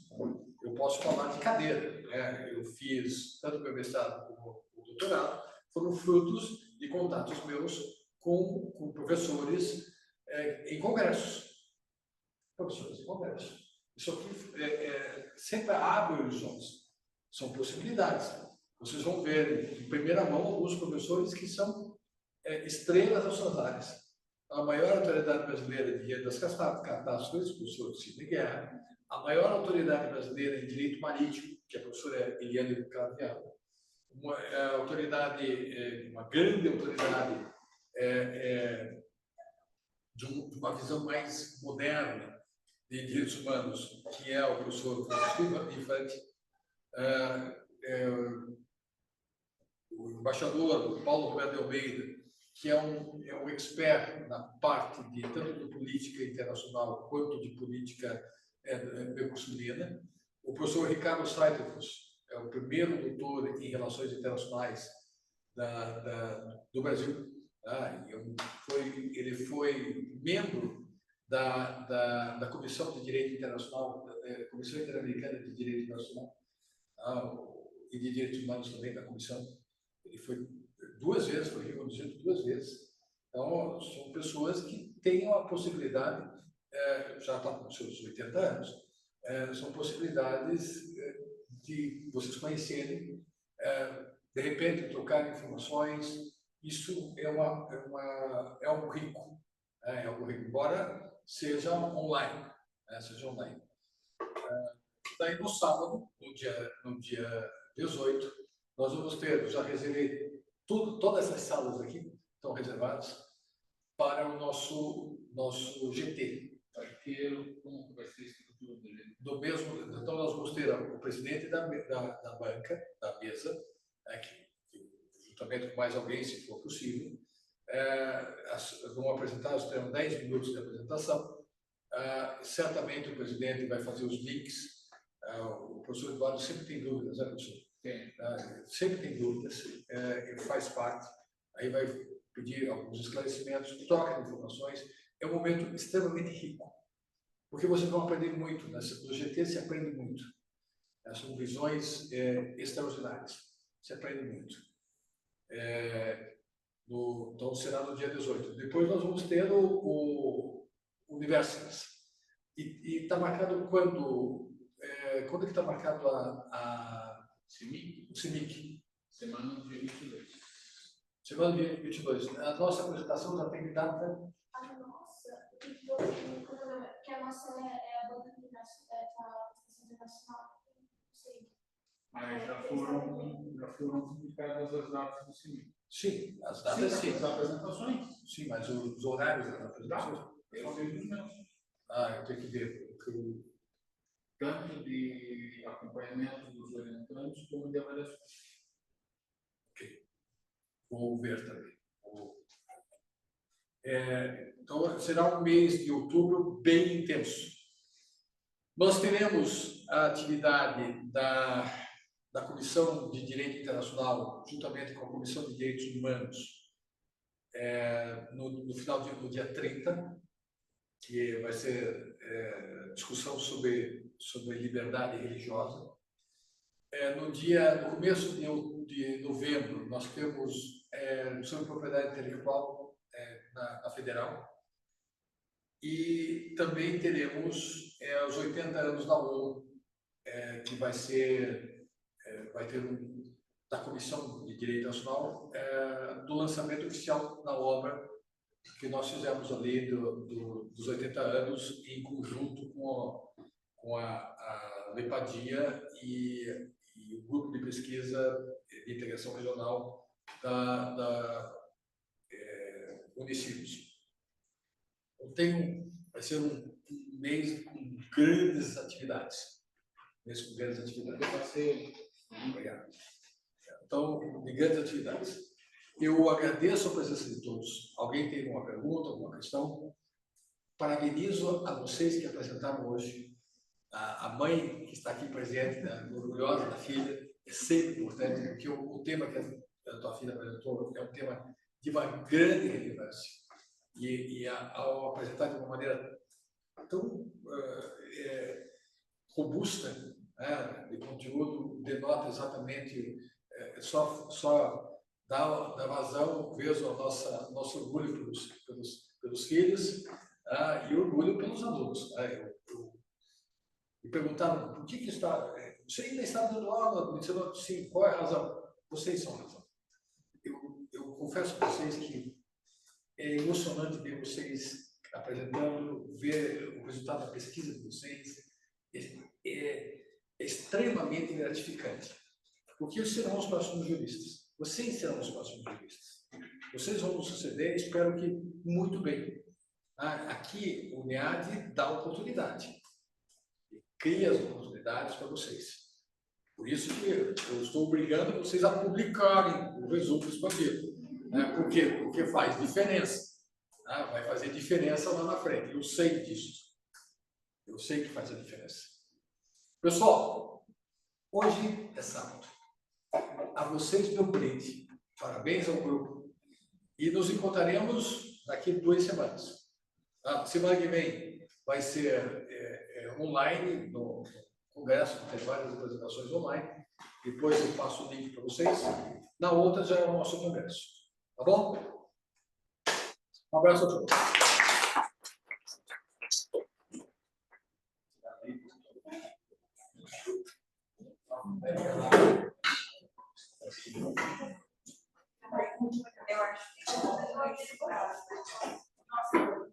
Eu posso falar de cadeira, eu fiz tanto o meu mestrado como o doutorado, foram frutos de contatos meus com professores em congressos. Professores em congressos. Isso aqui sempre abre horizontes. São possibilidades. Vocês vão ver em primeira mão alguns professores que são estrelas das suas áreas. A maior autoridade brasileira de direito das catástrofes, o professor Sidney Guerra. A maior autoridade brasileira em direito marítimo, que é a professora Eliane Calaviano. Uma grande autoridade de uma visão mais moderna de direitos humanos, que é o professor Francisco Infante, o embaixador Paulo Roberto de Almeida, que é um expert na parte de tanto de política internacional quanto de política mercosurina. O professor Ricardo Seidefus é o primeiro doutor em relações internacionais do Brasil. Ele foi membro da Comissão de Direito Internacional, da Comissão Interamericana de Direito Internacional, e de Direitos Humanos também da Comissão. Ele foi 2 vezes, foi reconduzido 2 vezes. Então, são pessoas que têm a possibilidade, já está com seus 80 anos, são possibilidades de vocês conhecerem, de repente trocar informações. Isso é algo rico, é algo rico, embora seja online, seja online. Daí no sábado, no dia 18, nós vamos ter, já reservei todas as salas aqui estão reservadas para o nosso GT. Vai ter, como vai ser a estrutura dele? Então nós vamos ter o presidente da banca, da mesa, juntamente com mais alguém, se for possível. Vão apresentar, terão 10 minutos de apresentação. Certamente o presidente vai fazer os links. O professor Eduardo sempre tem dúvidas, né, professor? Tem. Sempre tem dúvidas, ele faz parte. Aí vai pedir alguns esclarecimentos, troca de informações. É um momento extremamente rico, porque vocês vão aprender muito. No GT se aprende muito. São visões extraordinárias. Se aprende muito. Então será no dia 18. Depois nós vamos ter o Universitas. E está marcado quando? Quando é que está marcado CIMIC? o CIMIC? Semana do dia 22. Semana do dia 22. A nossa apresentação já tem data? A nossa, que a nossa é a banca internacional, não sei. Mas já foram publicadas as datas do CIMIC. Sim, as datas sim. As apresentações. Sim, mas os horários das apresentações? Eu sei dos meus. Eu tenho que ver. Tanto de acompanhamento dos orientantes como de avaliação. Ok. Vou ver também. Então, será um mês de outubro bem intenso. Nós teremos a atividade da Comissão de Direito Internacional, juntamente com a Comissão de Direitos Humanos, no final do dia 30, que vai ser discussão sobre liberdade religiosa. No começo de novembro, nós temos sobre propriedade intelectual na Federal. E também teremos os 80 anos da ONU, que vai ter da Comissão de Direito Nacional, do lançamento oficial da obra que nós fizemos ali dos 80 anos, em conjunto com a Lepadia e o Grupo de Pesquisa de Integração Regional da Unicinos. Vai ser um mês com grandes atividades. Vai ser. Obrigado. Então, de grandes atividades. Eu agradeço a presença de todos. Alguém tem alguma pergunta, alguma questão? Parabenizo a vocês que apresentaram hoje. A mãe que está aqui presente, orgulhosa da filha, é sempre importante, porque o tema que a tua filha apresentou é um tema de uma grande relevância. E ao apresentar de uma maneira tão robusta, de conteúdo, denota exatamente, só dá vazão, vejo nosso orgulho pelos filhos e orgulho pelos alunos. Me perguntaram por que está. Você ainda está dando aula? Me disseram, sim, qual é a razão? Vocês são a razão. Eu confesso a vocês que é emocionante ver vocês apresentando, ver o resultado da pesquisa de vocês. É extremamente gratificante. Porque serão os próximos juristas. Vocês serão os próximos juristas. Vocês vão nos suceder, espero que muito bem. Aqui, o NEAD dá oportunidade. Cria as oportunidades para vocês. Por isso que eu estou obrigando vocês a publicarem o resumo expandido. Por quê? Porque faz diferença. Vai fazer diferença lá na frente. Eu sei disso. Eu sei que faz a diferença. Pessoal, hoje é sábado. A vocês meu brinde. Parabéns ao grupo. E nos encontraremos daqui 2 semanas. Semana que vem vai ser online, no congresso, tem várias apresentações online. Depois eu passo o link para vocês. Na outra já é o nosso congresso. Tá bom? Um abraço a todos. Eu acho que